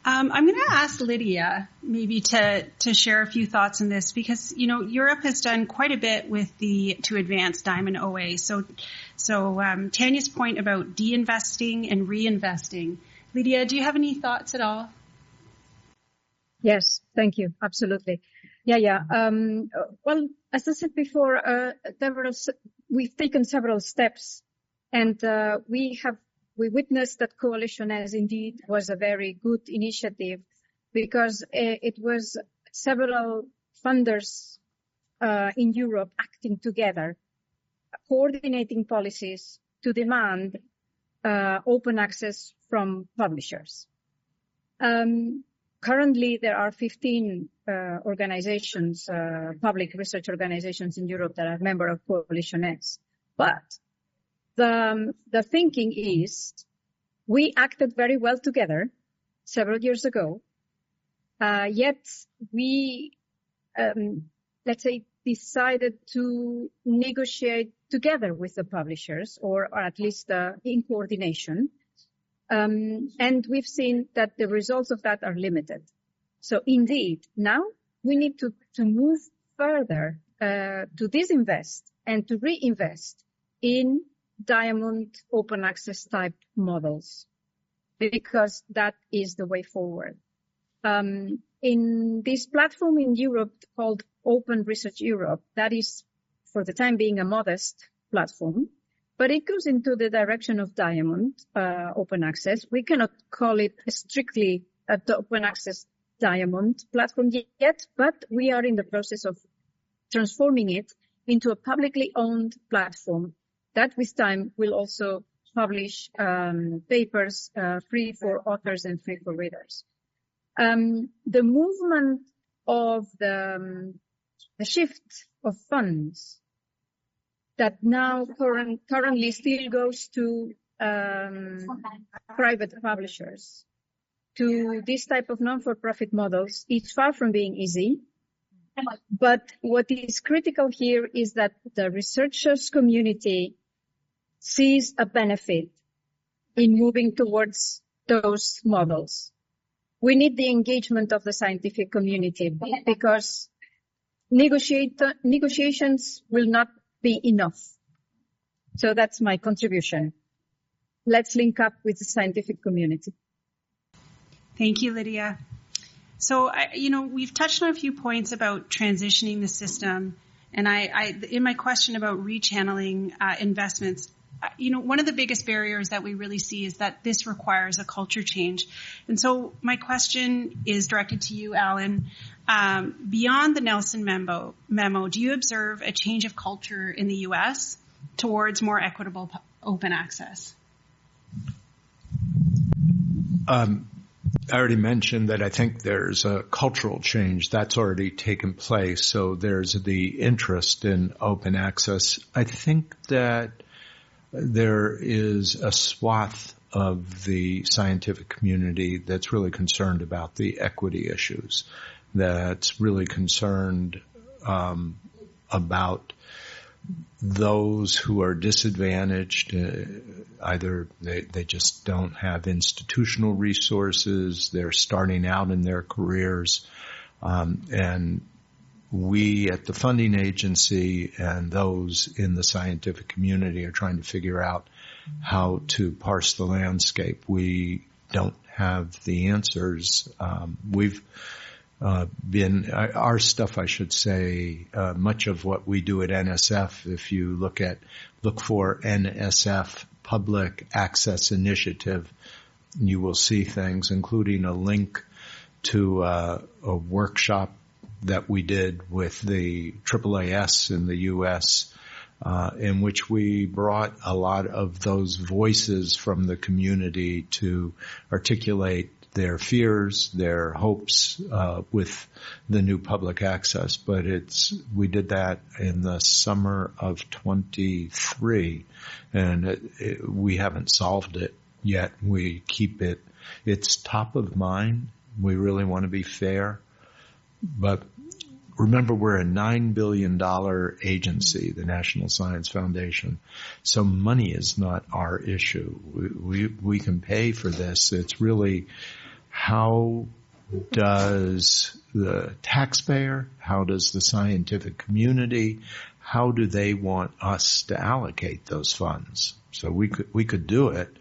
I'm going to ask Lydia maybe to share a few thoughts on this, because Europe has done quite a bit to advance Diamond OA. So Tanya's point about de-investing and reinvesting. Lydia, do you have any thoughts at all? Yes, thank you. Absolutely. Yeah. Well, as I said before, we've taken several steps, and we witnessed that Coalition as indeed was a very good initiative, because it was several funders in Europe acting together, coordinating policies to demand open access from publishers. Currently, there are 15 organizations, public research organizations in Europe that are member of Coalition X. But the thinking is, we acted very well together several years ago, yet we, let's say, decided to negotiate together with the publishers, or at least in coordination. And we've seen that the results of that are limited. So indeed, now we need to move further, to disinvest and to reinvest in Diamond open access type models, because that is the way forward. In this platform in Europe called Open Research Europe, that is for the time being a modest platform, but it goes into the direction of Diamond open access. We cannot call it strictly the open access Diamond platform yet, but we are in the process of transforming it into a publicly owned platform that with time will also publish papers free for authors and free for readers. The movement of the shift of funds that now currently still goes to private publishers to this type of non-for-profit models is far from being easy. But what is critical here is that the researchers community sees a benefit in moving towards those models. We need the engagement of the scientific community because negotiations will not be enough. So that's my contribution. Let's link up with the scientific community. Thank you, Lydia. So, we've touched on a few points about transitioning the system. And I in my question about rechanneling investments, one of the biggest barriers that we really see is that this requires a culture change. And so my question is directed to you, Alan. Beyond the Nelson memo, do you observe a change of culture in the U.S. towards more equitable open access? I already mentioned that I think there's a cultural change that's already taken place. So there's the interest in open access. I think that there is a swath of the scientific community that's really concerned about the equity issues, that's really concerned about those who are disadvantaged. Either they just don't have institutional resources, they're starting out in their careers, and we at the funding agency and those in the scientific community are trying to figure out how to parse the landscape. We don't have the answers. We've our stuff, I should say, much of what we do at NSF, if you look for NSF Public Access Initiative, you will see things, including a link to a workshop that we did with the AAAS in the U.S., in which we brought a lot of those voices from the community to articulate their fears, their hopes, with the new public access. But we did that in the summer of 23, and we haven't solved it yet. We keep it's top of mind. We really want to be fair. But remember, we're a $9 billion agency, the National Science Foundation. So money is not our issue. We can pay for this. It's really how does the taxpayer, how does the scientific community, how do they want us to allocate those funds? So we could do it.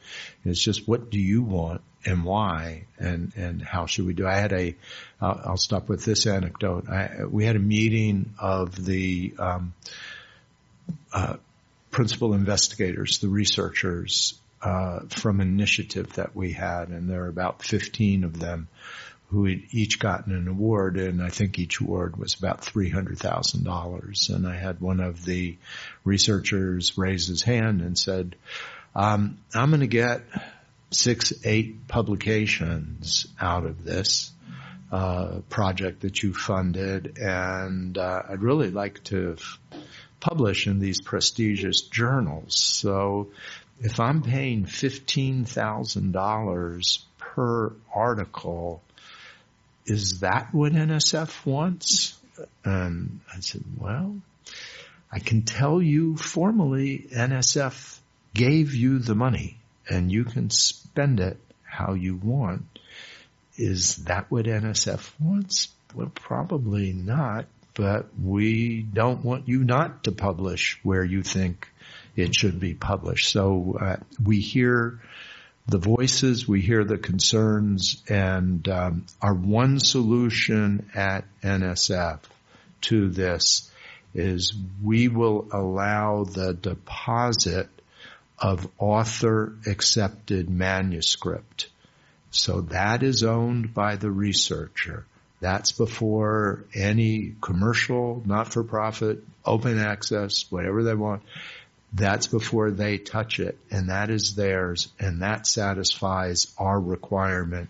It's just, what do you want and why, and how should we do it? I'll stop with this anecdote. We had a meeting of the principal investigators, the researchers, from an initiative that we had, and there are about 15 of them who had each gotten an award, and I think each award was about $300,000. And I had one of the researchers raise his hand and said, I'm going to get 6-8 publications out of this project that you funded, and I'd really like to publish in these prestigious journals. So if I'm paying $15,000 per article, is that what NSF wants? And I said, well, I can tell you formally NSF gave you the money and you can spend it how you want. Is that what NSF wants? Well, probably not, but we don't want you not to publish where you think it should be published. So we hear the voices, we hear the concerns, and our one solution at NSF to this is we will allow the deposit of author-accepted manuscript. So that is owned by the researcher. That's before any commercial, not-for-profit, open access, whatever they want. That's before they touch it, and that is theirs, and that satisfies our requirement.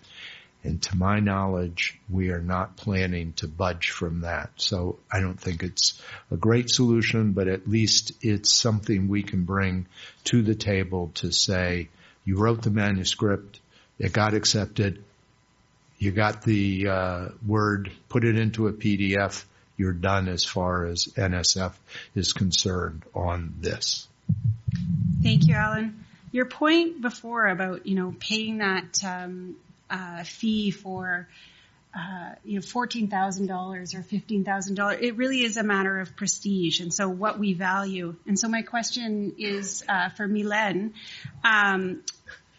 And to my knowledge, we are not planning to budge from that. So I don't think it's a great solution, but at least it's something we can bring to the table to say, You wrote the manuscript. It got accepted. You got the word, put it into a PDF. You're done as far as NSF is concerned on this. Thank you, Alan. Your point before about, paying that fee for $14,000 or $15,000, it really is a matter of prestige, and so what we value. And so my question is for Mylène.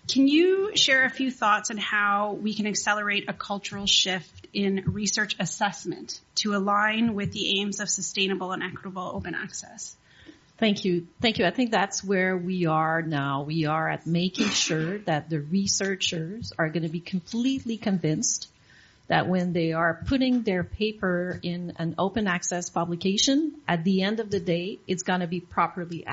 Can you share a few thoughts on how we can accelerate a cultural shift in research assessment to align with the aims of sustainable and equitable open access? Thank you. I think that's where we are now. We are at making sure that the researchers are going to be completely convinced that when they are putting their paper in an open access publication, at the end of the day, it's going to be properly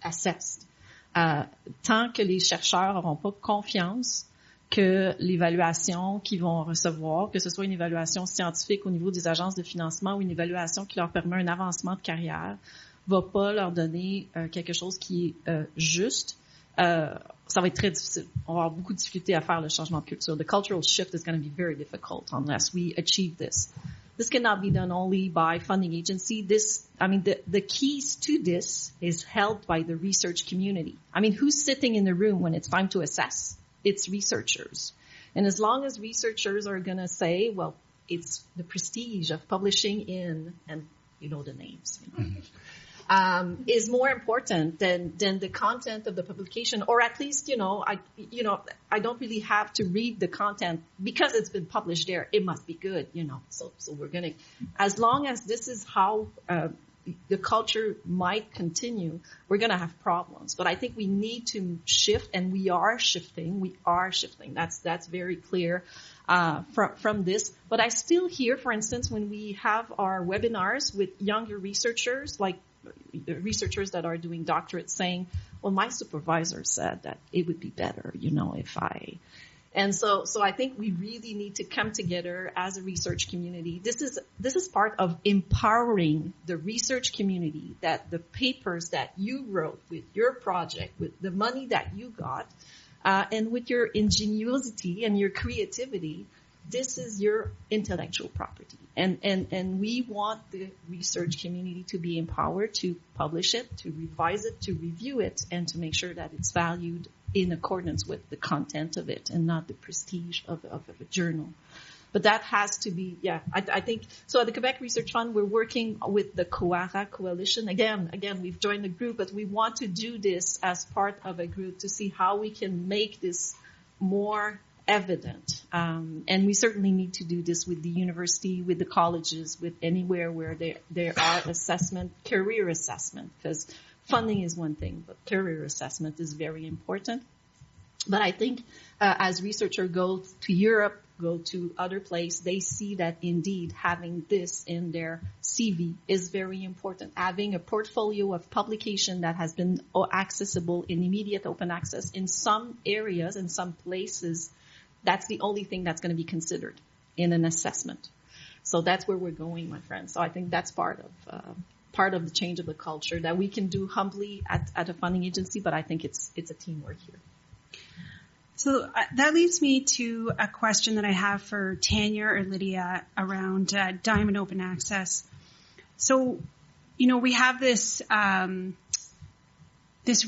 assessed. Tant que les chercheurs n'auront pas confiance que l'évaluation qu'ils vont recevoir, que ce soit une évaluation scientifique au niveau des agences de financement ou une évaluation qui leur permet un avancement de carrière, va pas leur donner quelque chose qui est juste, ça va être très difficile. On va avoir beaucoup de difficultés à faire le changement de culture. The cultural shift is going to be very difficult unless we achieve this. This cannot be done only by funding agency. The keys to this is held by the research community. Who's sitting in the room when it's time to assess? It's researchers. And as long as researchers are going to say, well, it's the prestige of publishing in, and you know the names, is more important than the content of the publication, or at least, I don't really have to read the content because it's been published there. It must be good, So we're going to, as long as this is how the culture might continue, we're going to have problems. But I think we need to shift, and we are shifting. That's very clear from this. But I still hear, for instance, when we have our webinars with younger researchers, like researchers that are doing doctorates, saying, well, my supervisor said that it would be better, if I... And so I think we really need to come together as a research community. This is part of empowering the research community, that the papers that you wrote with your project, with the money that you got, and with your ingenuity and your creativity, this is your intellectual property. And we want the research community to be empowered to publish it, to revise it, to review it, and to make sure that it's valued in accordance with the content of it and not the prestige of a journal. But that has to be, I think, so at the Quebec Research Fund, we're working with the COARA Coalition. Again, we've joined the group, but we want to do this as part of a group to see how we can make this more evident. And we certainly need to do this with the university, with the colleges, with anywhere where there are career assessment, because funding is one thing, but career assessment is very important. But I think as researchers go to Europe, go to other places, they see that indeed having this in their CV is very important. Having a portfolio of publication that has been accessible in immediate open access in some areas, in some places, that's the only thing that's going to be considered in an assessment. So that's where we're going, my friends. So I think that's part of the change of the culture that we can do humbly at a funding agency, but I think it's a teamwork here. So that leads me to a question that I have for Tanya or Lydia around Diamond Open Access. So, we have this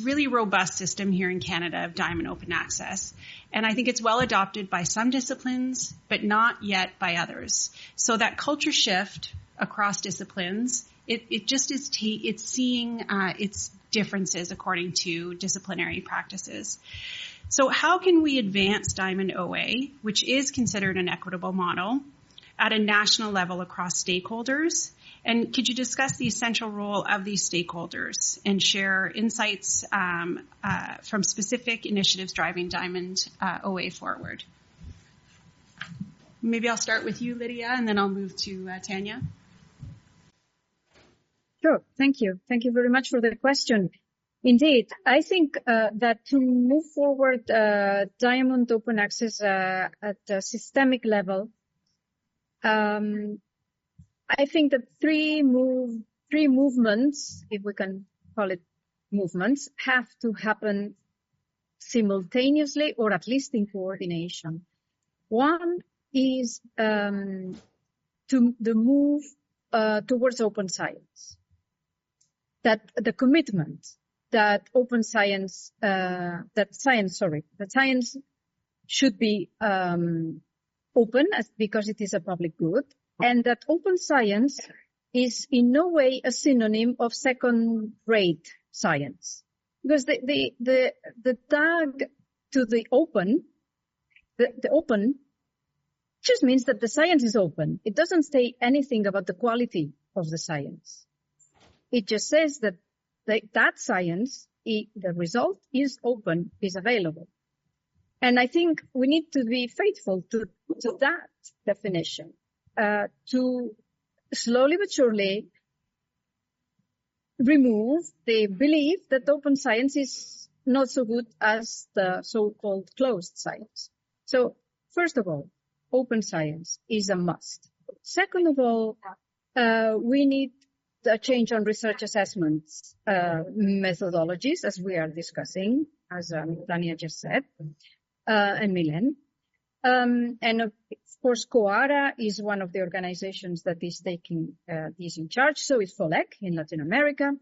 really robust system here in Canada of Diamond Open Access, and I think it's well adopted by some disciplines, but not yet by others. So that culture shift across disciplines, it just is it's seeing its differences according to disciplinary practices. So how can we advance Diamond OA, which is considered an equitable model, at a national level across stakeholders? And could you discuss the essential role of these stakeholders and share insights from specific initiatives driving Diamond OA forward? Maybe I'll start with you, Lydia, and then I'll move to Tanya. Sure. Thank you. Thank you very much for the question. Indeed, I think that to move forward Diamond Open Access at a systemic level, I think that three movements, if we can call it movements, have to happen simultaneously or at least in coordination. One is to the move towards open science. That the commitment that science should be open because it is a public good, and that open science is in no way a synonym of second-rate science, because the tag to the open just means that the science is open. It doesn't say anything about the quality of the science. It just says that that science, the result is open, is available. And I think we need to be faithful to that definition, to slowly but surely remove the belief that open science is not so good as the so-called closed science. So, first of all, open science is a must. Second of all, we need a change on research assessments methodologies, as we are discussing, as Tania just said, and Milen. And of course, COARA is one of the organizations that is taking this in charge. So is FOLEC in Latin America.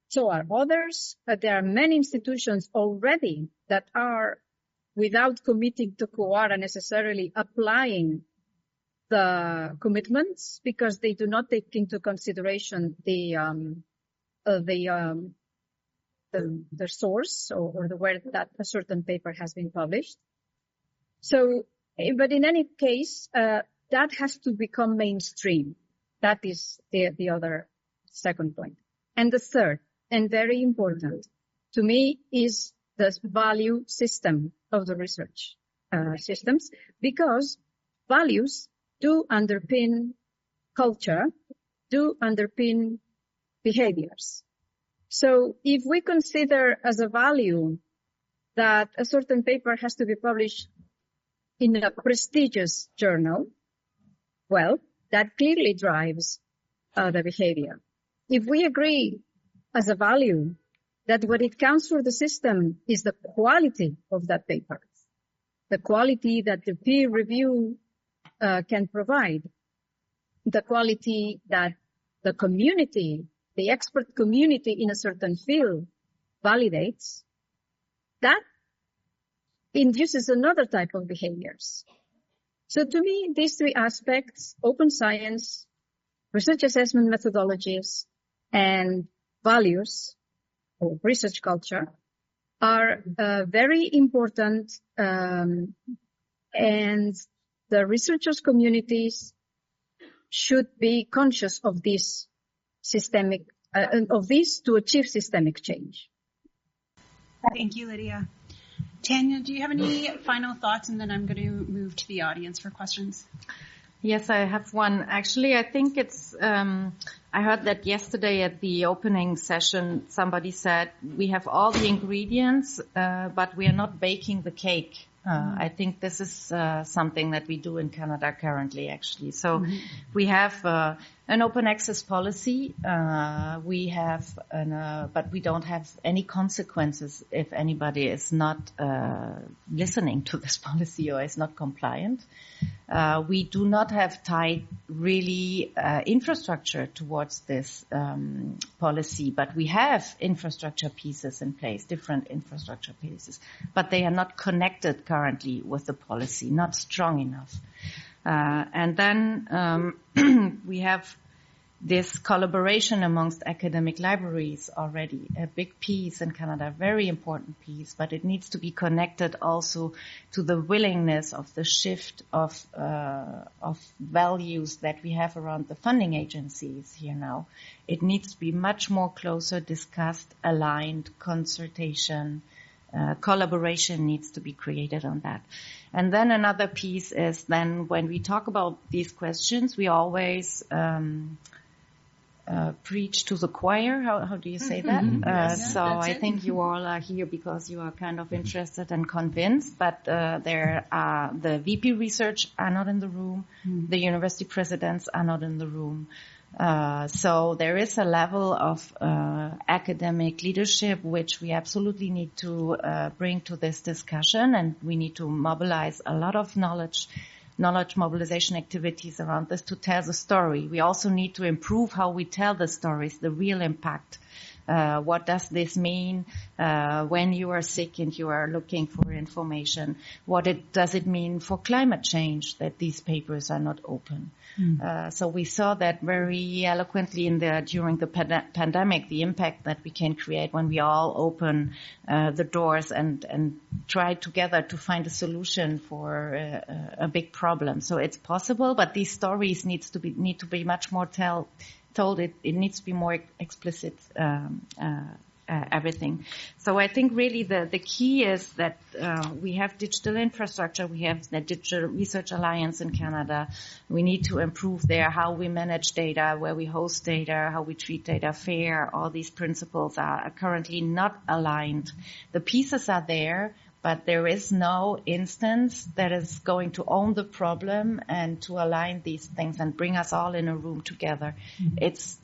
So are others. There are many institutions already that are, without committing to COARA necessarily, applying the commitments because they do not take into consideration the source or the where that a certain paper has been published. So, but in any case, that has to become mainstream. That is the other second point. And the third, and very important to me, is the value system of the research systems, because values do underpin culture, do underpin behaviors. So if we consider as a value that a certain paper has to be published in a prestigious journal, well, that clearly drives the behavior. If we agree as a value that what it counts for the system is the quality of that paper, the quality that the peer review can provide, the quality that the community, the expert community in a certain field validates, that induces another type of behaviors. So to me, these three aspects, open science, research assessment methodologies, and values or research culture are very important, and the researchers' communities should be conscious of this systemic, of this to achieve systemic change. Thank you, Lydia. Tania, do you have any final thoughts? And then I'm going to move to the audience for questions. Yes, I have one. Actually, I think it's, I heard that yesterday at the opening session, somebody said, we have all the ingredients, but we are not baking the cake. I think this is something that we do in Canada currently, actually. So we have an open access policy. We have, but we don't have any consequences if anybody is not listening to this policy or is not compliant. We do not have tied really infrastructure towards this policy, but we have infrastructure pieces in place, different infrastructure pieces, but they are not connected currently with the policy, not strong enough. And then we have this collaboration amongst academic libraries already, a big piece in Canada, very important piece, but it needs to be connected also to the willingness of the shift of values that we have around the funding agencies here now. It needs to be much more closer discussed, aligned, consultation, collaboration needs to be created on that. And then another piece is then when we talk about these questions, we always preach to the choir. How do you say that? So I think you all are here because you are kind of interested and convinced, but there are the VP research are not in the room. The university presidents are not in the room. So there is a level of academic leadership which we absolutely need to bring to this discussion, and we need to mobilize a lot of knowledge mobilization activities around this to tell the story. We also need to improve how we tell the stories, the real impact. What does this mean when you are sick and you are looking for information? Does it mean for climate change that these papers are not open? So we saw that very eloquently during the pandemic, the impact that we can create when we all open the doors and try together to find a solution for a big problem. So it's possible, but these stories need to be much more told. It needs to be more explicit, everything. So I think really the key is that we have digital infrastructure. We have the Digital Research Alliance in Canada. We need to improve there how we manage data, where we host data, how we treat data fair. All these principles are currently not aligned. The pieces are there, but there is no instance that is going to own the problem and to align these things and bring us all in a room together. It's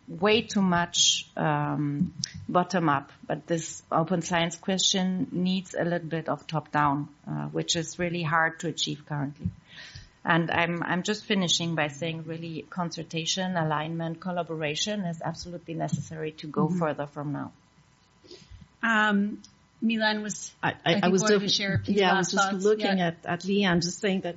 way too much bottom up, but this open science question needs a little bit of top down, which is really hard to achieve currently. And I'm just finishing by saying really consultation, alignment, collaboration is absolutely necessary to go further from now. Milan was, I was to share a few I was just thoughts. looking at Leanne, just saying that,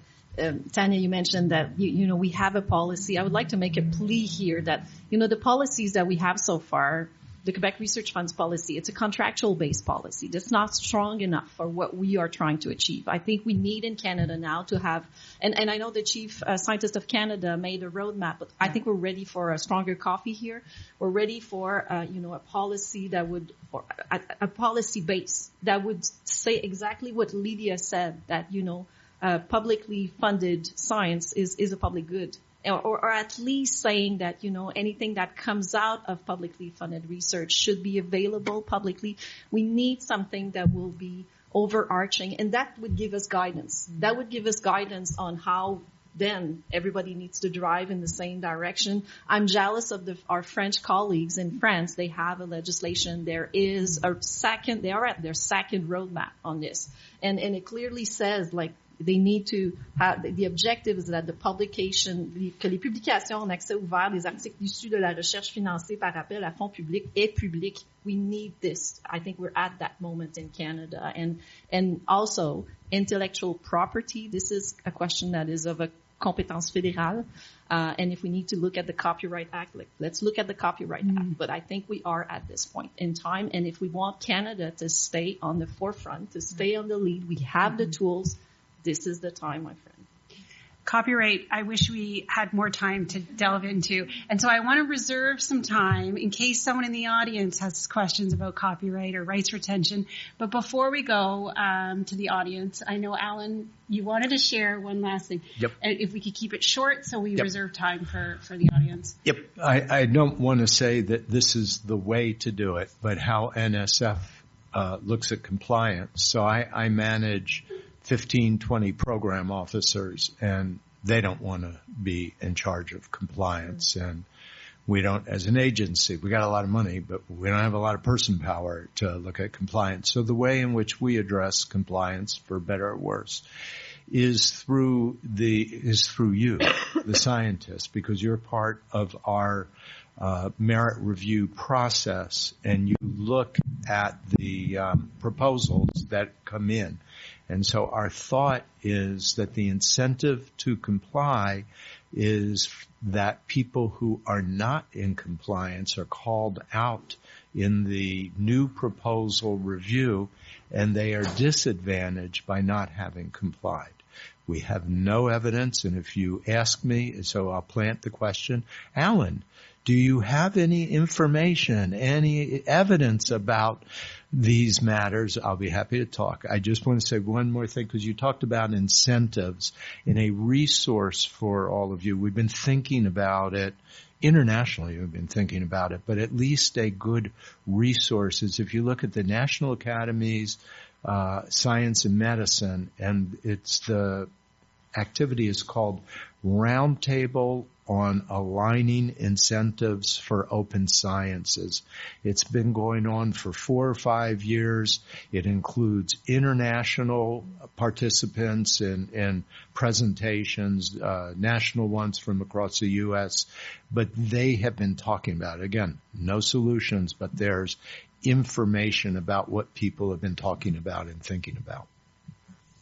Tanya, you mentioned that, we have a policy. I would like to make a plea here that, the policies that we have so far, the Quebec Research Fund's policy, it's a contractual based policy. That's not strong enough for what we are trying to achieve. I think we need in Canada now to have, and I know the Chief Scientist of Canada made a roadmap, but I think we're ready for a stronger coffee here. We're ready for, a policy that would, or a policy base that would say exactly what Lydia said, that, publicly funded science is a public good. Or at least saying that, anything that comes out of publicly funded research should be available publicly. We need something that will be overarching, and that would give us guidance. That would give us guidance on how then everybody needs to drive in the same direction. I'm jealous of our French colleagues in France. They have a legislation. They are at their second roadmap on this. And it clearly says, they need to have, the objective is that que les publications en accès ouvert des articles issus de la recherche financée par appel à fonds publics et publics. We need this. I think we're at that moment in Canada. And also intellectual property. This is a question that is of a compétence fédérale. And if we need to look at the Copyright Act, let's look at the Copyright Act. But I think we are at this point in time. And if we want Canada to stay on the forefront, to stay on the lead, we have the tools. This is the time, my friend. Copyright, I wish we had more time to delve into. And so I want to reserve some time in case someone in the audience has questions about copyright or rights retention. But before we go to the audience, I know, Alan, you wanted to share one last thing. Yep. And if we could keep it short so we reserve time for the audience. Yep. I don't want to say that this is the way to do it, but how NSF looks at compliance. So I manage 15, 20 program officers, and they don't want to be in charge of compliance. And we don't, as an agency, we got a lot of money, but we don't have a lot of person power to look at compliance. So the way in which we address compliance, for better or worse, is through you, the scientists, because you're part of our merit review process, and you look at the proposals that come in. And so our thought is that the incentive to comply is that people who are not in compliance are called out in the new proposal review, and they are disadvantaged by not having complied. We have no evidence, and if you ask me, so I'll plant the question, Alan, do you have any information, any evidence about these matters? I'll be happy to talk. I just want to say one more thing, because you talked about incentives in a resource for all of you. We've been thinking about it internationally. We've been thinking about it, but at least a good resource is if you look at the National Academies, Science and Medicine, and it's the activity is called Roundtable on Aligning Incentives for Open Sciences. It's been going on for 4 or 5 years. It includes international participants in presentations, national ones from across the U.S., but they have been talking about it. Again, no solutions, but there's information about what people have been talking about and thinking about.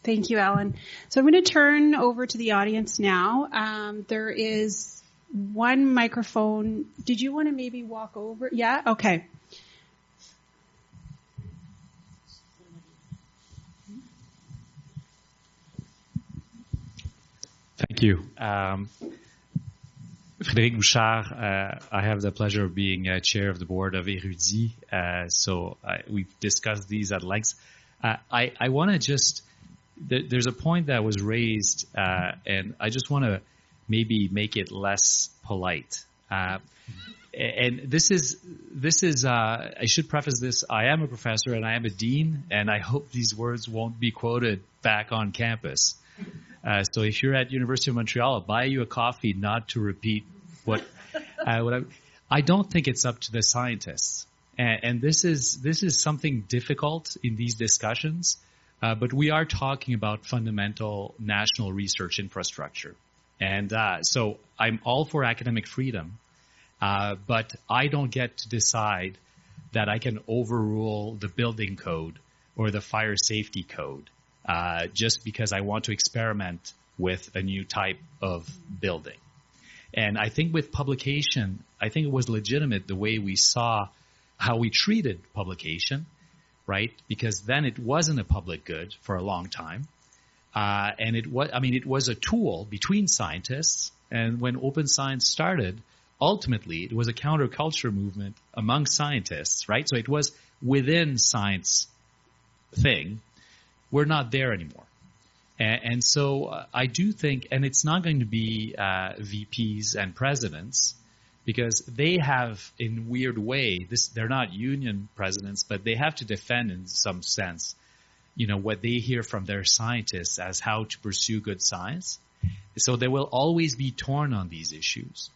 Thank you, Alan. So I'm going to turn over to the audience now. There is one microphone. Did you want to maybe walk over? Yeah? Okay. Thank you. Frédéric Bouchard, I have the pleasure of being chair of the board of Érudit. So we've discussed these at length. I want to just... There's a point that was raised, and I just want to maybe make it less polite. And this is. I should preface this. I am a professor and I am a dean, and I hope these words won't be quoted back on campus. So if you're at University of Montreal, I'll buy you a coffee not to repeat what I don't think it's up to the scientists, and this is something difficult in these discussions. But we are talking about fundamental national research infrastructure. And so I'm all for academic freedom, but I don't get to decide that I can overrule the building code or the fire safety code just because I want to experiment with a new type of building. And I think with publication, I think it was legitimate the way we saw how we treated publication, right? Because then it wasn't a public good for a long time. And it was a tool between scientists. And when open science started, ultimately it was a counterculture movement among scientists, right? So it was within science thing. We're not there anymore. And so I do think, and it's not going to be VPs and presidents, because they have, in weird way, they're not union presidents, but they have to defend in some sense, what they hear from their scientists as how to pursue good science. So they will always be torn on these issues.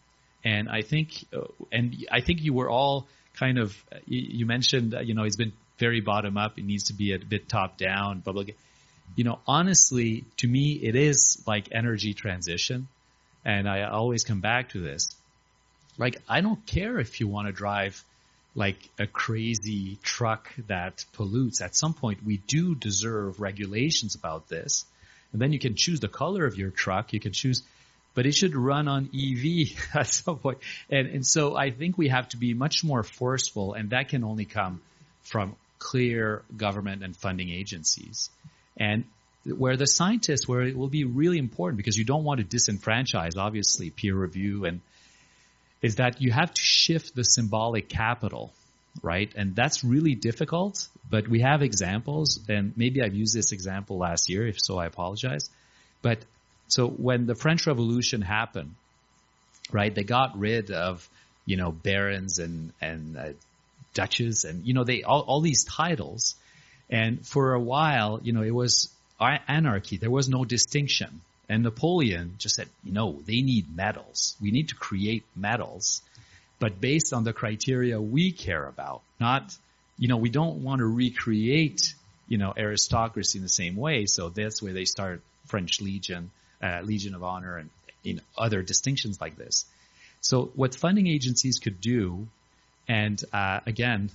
And I think you were all kind of, you mentioned, it's been very bottom up. It needs to be a bit top down, public. Honestly, to me, it is like energy transition. And I always come back to this. Like, I don't care if you want to drive like a crazy truck that pollutes. At some point, we do deserve regulations about this. And then you can choose the color of your truck. You can choose, but it should run on EV at some point. And so I think we have to be much more forceful, and that can only come from clear government and funding agencies. And where the scientists, where it will be really important, because you don't want to disenfranchise, obviously, peer review, and is that you have to shift the symbolic capital, right? And that's really difficult, but we have examples, and maybe I've used this example last year. If so, I apologize. But so when the French Revolution happened, right, they got rid of, barons and duchess and, they all these titles. And for a while, it was anarchy. There was no distinction. And Napoleon just said, they need medals. We need to create medals, but based on the criteria we care about, not, we don't want to recreate, aristocracy in the same way. So that's where they start French Legion, Legion of Honor, and other distinctions like this. So what funding agencies could do, and again,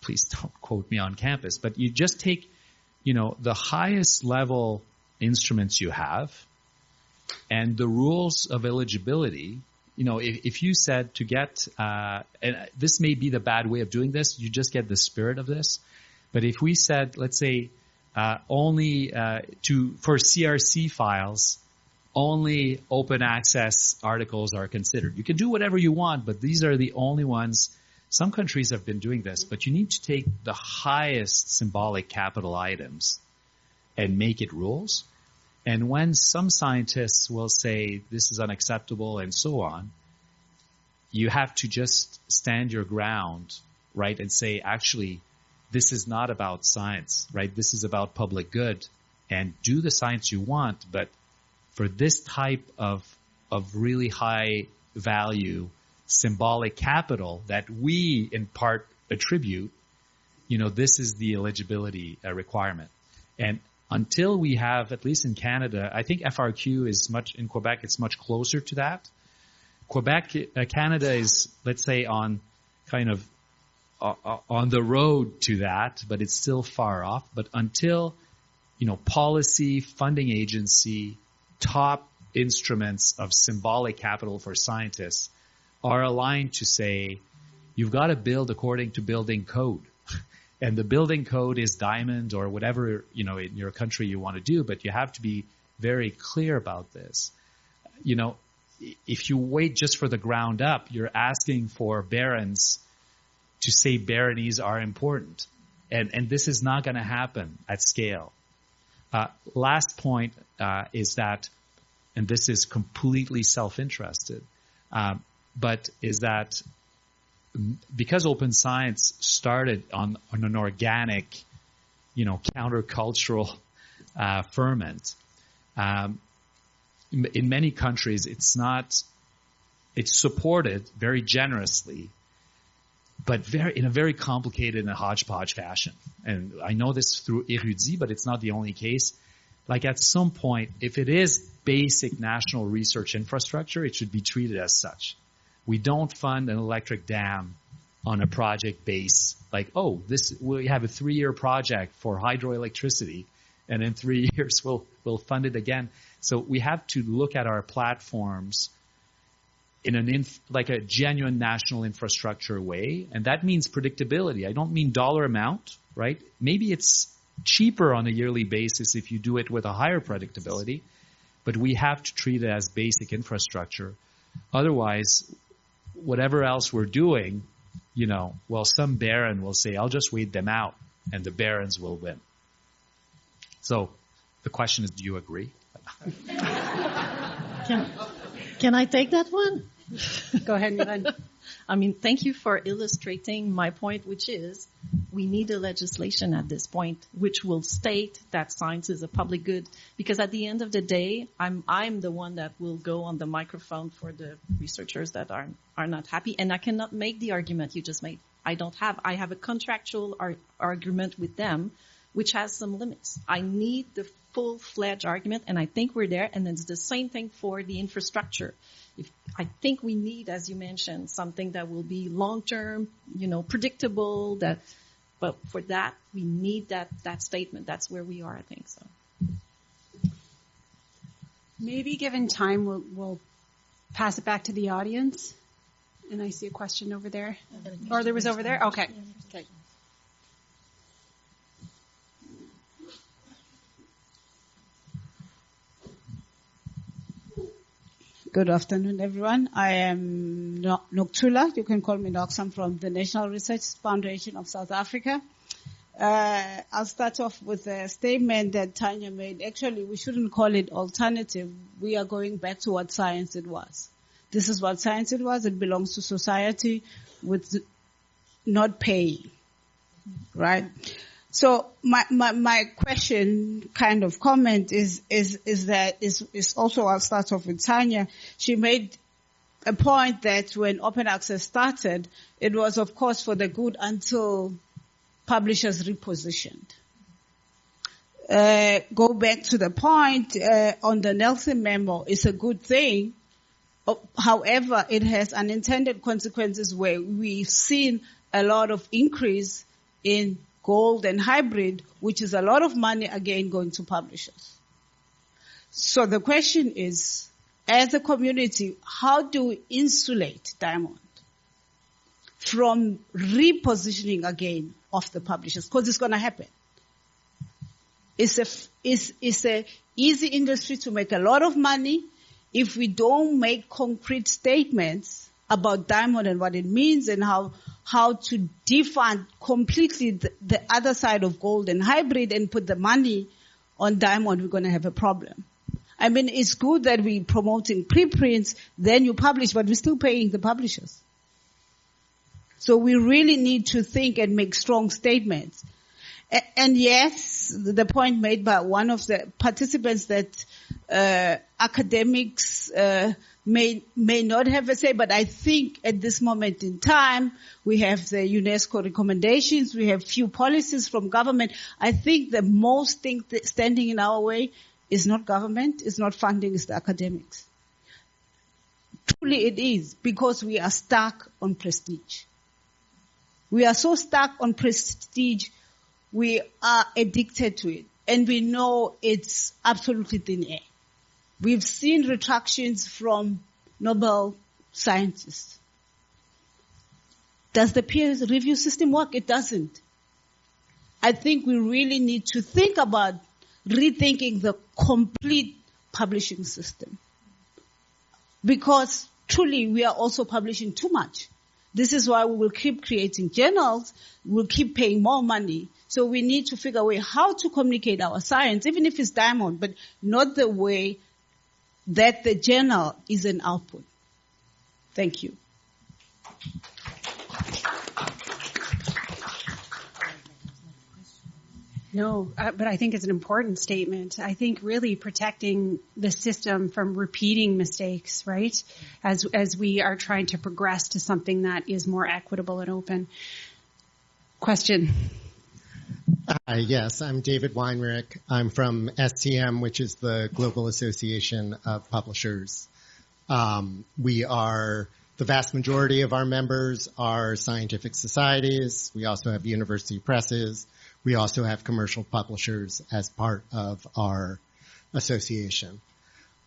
please don't quote me on campus, but you just take, the highest level instruments you have, and the rules of eligibility. If you said to get, and this may be the bad way of doing this, you just get the spirit of this. But if we said, let's say, only for CRC files, only open access articles are considered. You can do whatever you want, but these are the only ones. Some countries have been doing this, but you need to take the highest symbolic capital items and make it rules. And when some scientists will say this is unacceptable and so on, you have to just stand your ground, right, and say, actually, this is not about science, right? This is about public good, and do the science you want, but for this type of really high value symbolic capital that we in part attribute, this is the eligibility requirement. And until we have, at least in Canada, I think FRQ is in Quebec, it's much closer to that. Canada is, let's say, on kind of on the road to that, but it's still far off. But until, policy, funding agency, top instruments of symbolic capital for scientists are aligned to say, you've got to build according to building code. And the building code is diamond or whatever, in your country you want to do, but you have to be very clear about this. If you wait just for the ground up, you're asking for barons to say baronies are important. And this is not going to happen at scale. Last point is that, and this is completely self-interested, but is that because open science started on an organic, countercultural ferment, in many countries it's supported very generously, but in a very complicated and hodgepodge fashion. And I know this through Érudit, but it's not the only case. Like at some point, if it is basic national research infrastructure, it should be treated as such. We don't fund an electric dam on a project base like, we have a 3-year project for hydroelectricity, and in 3 years we'll fund it again. So we have to look at our platforms in like a genuine national infrastructure way, and that means predictability. I don't mean dollar amount, right? Maybe it's cheaper on a yearly basis if you do it with a higher predictability, but we have to treat it as basic infrastructure. Otherwise, whatever else we're doing, some baron will say, I'll just wait them out, and the barons will win. So the question is, do you agree? Can I take that one? Go ahead, Miran. Thank you for illustrating my point, which is we need a legislation at this point which will state that science is a public good. Because at the end of the day, I'm the one that will go on the microphone for the researchers that are not happy. And I cannot make the argument you just made. I have a contractual argument with them, which has some limits. I need the full-fledged argument, and I think we're there. And it's the same thing for the infrastructure. I think we need, as you mentioned, something that will be long-term, predictable. But for that, we need that statement. That's where we are, I think. So maybe given time, we'll pass it back to the audience. And I see a question over there. Or there was over there? Okay. Good afternoon, everyone. I am Noktula. You can call me Nox. I'm from the National Research Foundation of South Africa. I'll start off with a statement that Tanya made. Actually, we shouldn't call it alternative. We are going back to what science it was. This is what science it was. It belongs to society with not paying, right? So my question, kind of comment is also, I'll start off with Tanya. She made a point that when open access started, it was of course for the good until publishers repositioned. Go back to the point on the Nelson memo, it's a good thing. However, it has unintended consequences where we've seen a lot of increase in gold and hybrid, which is a lot of money again going to publishers. So the question is, as a community, how do we insulate Diamond from repositioning again of the publishers? Because it's going to happen. It's a easy industry to make a lot of money if we don't make concrete statements about Diamond and what it means and how to defund completely the other side of gold and hybrid and put the money on Diamond. We're going to have a problem. I mean, it's good that we're promoting preprints, then you publish, but we're still paying the publishers. So we really need to think and make strong statements. And yes, the point made by one of the participants that academics may not have a say, but I think at this moment in time, we have the UNESCO recommendations, we have few policies from government. I think the most thing standing in our way is not government, it's not funding, it's the academics. Truly it is, because we are stuck on prestige. We are so stuck on prestige, we are addicted to it. And we know it's absolutely thin air. We've seen retractions from Nobel scientists. Does the peer review system work? It doesn't. I think we really need to think about rethinking the complete publishing system. Because truly we are also publishing too much. This is why we will keep creating journals, we'll keep paying more money. So we need to figure a way how to communicate our science, even if it's diamond, but not the way that the journal is an output. Thank you. No, but I think it's an important statement. I think really protecting the system from repeating mistakes, right? As we are trying to progress to something that is more equitable and open. Question. Yes, I'm David Weinrich. I'm from STM, which is the Global Association of Publishers. The vast majority of our members are scientific societies. We also have university presses. We also have commercial publishers as part of our association.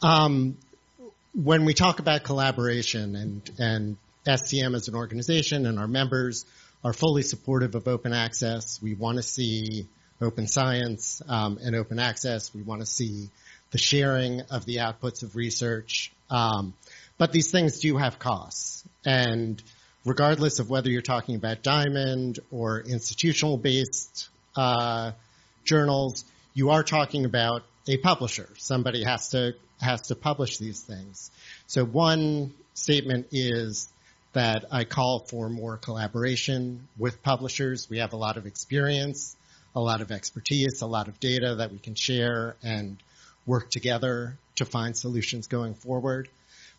When we talk about collaboration and STM as an organization and our members are fully supportive of open access, we want to see open science and open access. We want to see the sharing of the outputs of research. But these things do have costs. And regardless of whether you're talking about Diamond or institutional-based journals, you are talking about a publisher. Somebody has to publish these things. So one statement is that I call for more collaboration with publishers. We have a lot of experience, a lot of expertise, a lot of data that we can share and work together to find solutions going forward.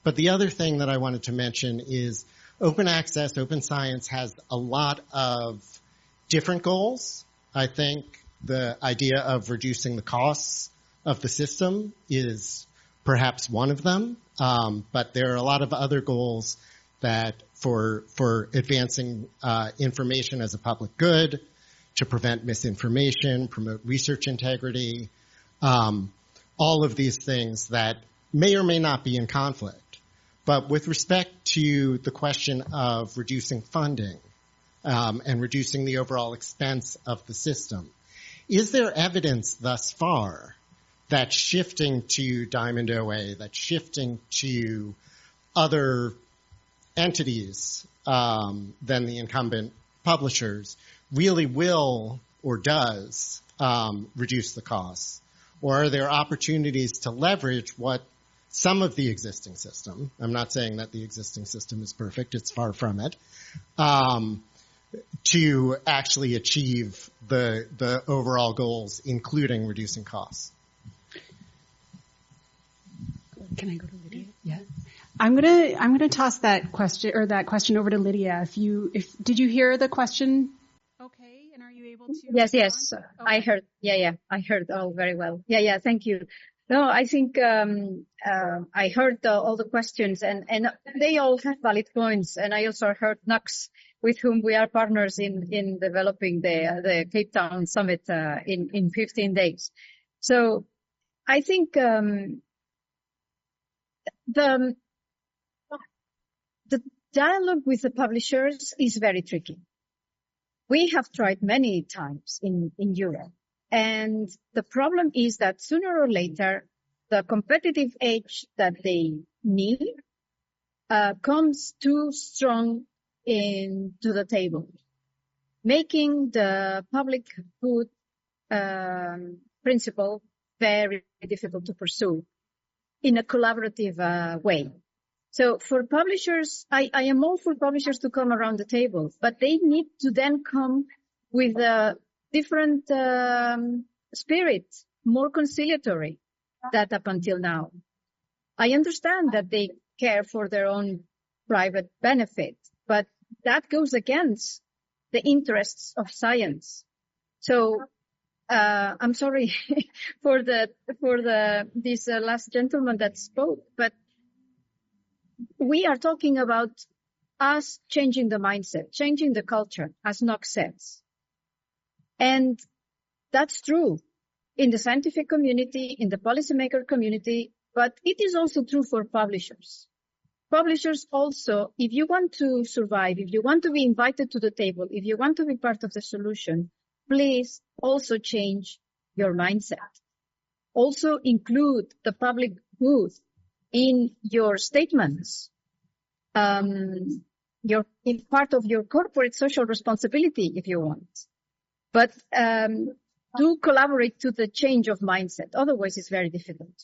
But the other thing that I wanted to mention is open access, open science has a lot of different goals. I think the idea of reducing the costs of the system is perhaps one of them, but there are a lot of other goals that for advancing information as a public good, to prevent misinformation, promote research integrity, all of these things that may or may not be in conflict. But with respect to the question of reducing funding and reducing the overall expense of the system, is there evidence thus far that shifting to Diamond OA, that shifting to other entities than the incumbent publishers really will or does reduce the costs? Or are there opportunities to leverage what some of the existing system, I'm not saying that the existing system is perfect, it's far from it, to actually achieve the overall goals, including reducing costs? Can I go to Lydia? Yeah. I'm gonna toss that question over to Lydia. Did you hear the question? Okay, and are you able to? Yes. Okay. I heard. Yeah. I heard all very well. Yeah. Thank you. No, I think I heard all the questions, and they all have valid points. And I also heard Nux, with whom we are partners in developing the Cape Town Summit in 15 days. So I think the dialogue with the publishers is very tricky. We have tried many times in Europe. And the problem is that sooner or later, the competitive edge that they need comes too strong into the table, making the public good principle very difficult to pursue in a collaborative way. So for publishers, I am all for publishers to come around the table, but they need to then come with a different spirit, more conciliatory than up until now. I understand that they care for their own private benefit, but that goes against the interests of science. So I'm sorry for this last gentleman that spoke, but we are talking about us changing the mindset, changing the culture, as Knox says. And that's true in the scientific community, in the policymaker community, but it is also true for publishers. Publishers also, if you want to survive, if you want to be invited to the table, if you want to be part of the solution, please also change your mindset. Also include the public good in your statements. In part of your corporate social responsibility, if you want. But do collaborate to the change of mindset. Otherwise, it's very difficult.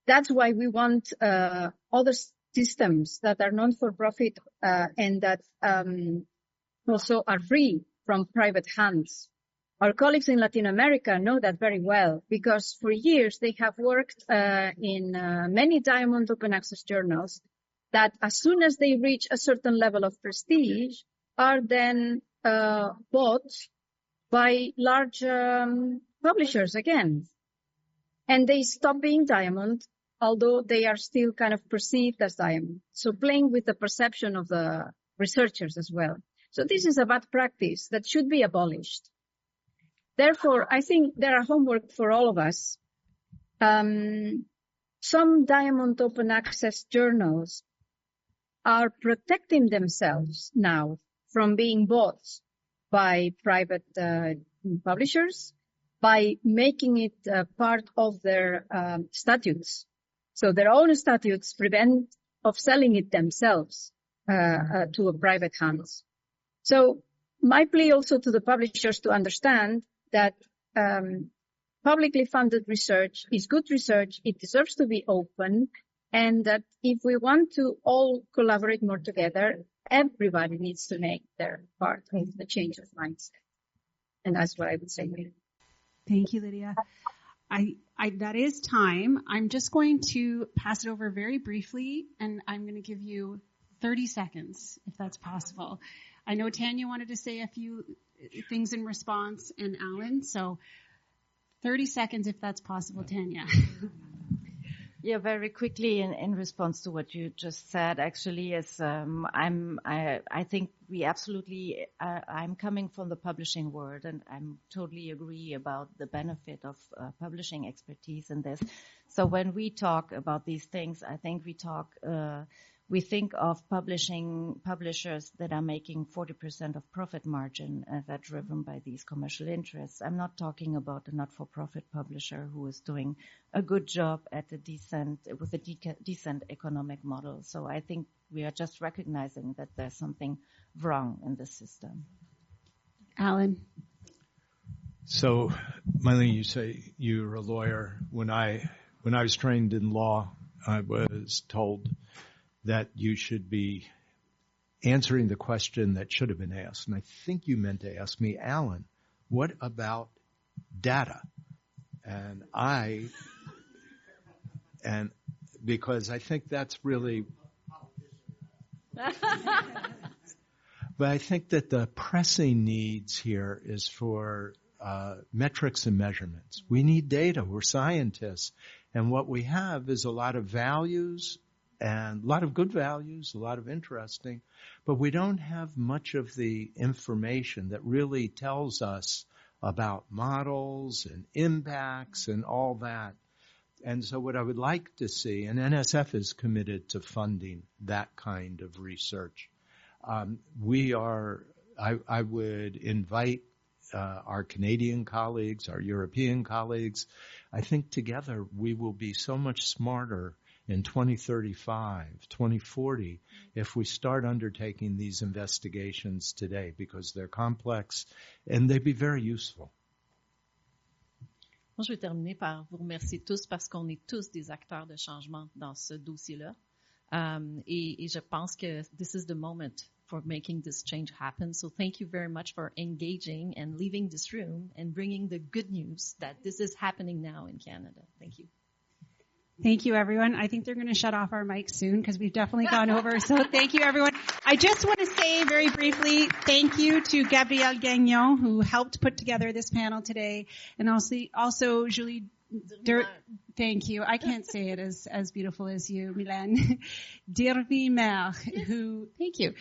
That's why we want other systems that are non-for-profit and that also are free from private hands. Our colleagues in Latin America know that very well because for years they have worked in many Diamond Open Access journals that as soon as they reach a certain level of prestige are then bought by large publishers again. And they stop being Diamond, although they are still kind of perceived as Diamond. So playing with the perception of the researchers as well. So this is a bad practice that should be abolished. Therefore, I think there are homework for all of us. Some Diamond Open Access journals are protecting themselves now from being bought by private publishers by making it part of their statutes. So their own statutes prevent of selling it themselves to a private hands. So my plea also to the publishers to understand that publicly funded research is good research. It deserves to be open. And that if we want to all collaborate more together, everybody needs to make their part of the change of mindset. And that's what I would say. Thank you, Lydia. That is time. I'm just going to pass it over very briefly, and I'm going to give you 30 seconds, if that's possible. I know Tanya wanted to say a few things in response, and Alan, so 30 seconds, if that's possible, Tanya. Yeah, very quickly in response to what you just said, actually, is I think we absolutely, I'm coming from the publishing world, and I'm totally agree about the benefit of publishing expertise in this. So when we talk about these things, I think we think of publishers that are making 40% of profit margin that are driven by these commercial interests. I'm not talking about a not-for-profit publisher who is doing a good job with a decent economic model. So I think we are just recognizing that there's something wrong in the system. Alan? So, Mylene, you say you're a lawyer. When I was trained in law, I was told that you should be answering the question that should have been asked. And I think you meant to ask me, Alan, what about data? And because I think that's really, but I think that the pressing needs here is for metrics and measurements. We need data. We're scientists. And what we have is a lot of values and a lot of good values, a lot of interesting, but we don't have much of the information that really tells us about models and impacts and all that. And so what I would like to see, and NSF is committed to funding that kind of research. I would invite our Canadian colleagues, our European colleagues. I think together we will be so much smarter in 2035, 2040, if we start undertaking these investigations today, because they're complex and they'd be very useful. Moi, je vais terminer par vous remercier tous parce qu'on est tous des acteurs de changement dans ce dossier-là. Et je pense que this is the moment for making this change happen. So thank you very much for engaging and leaving this room and bringing the good news that this is happening now in Canada. Thank you. Thank you, everyone. I think they're going to shut off our mics soon because we've definitely gone over. So thank you, everyone. I just want to say very briefly, thank you to Gabrielle Gagnon, who helped put together this panel today, and also Julie thank you. I can't say it as beautiful as you, Milan. Dirvi Mer, thank you.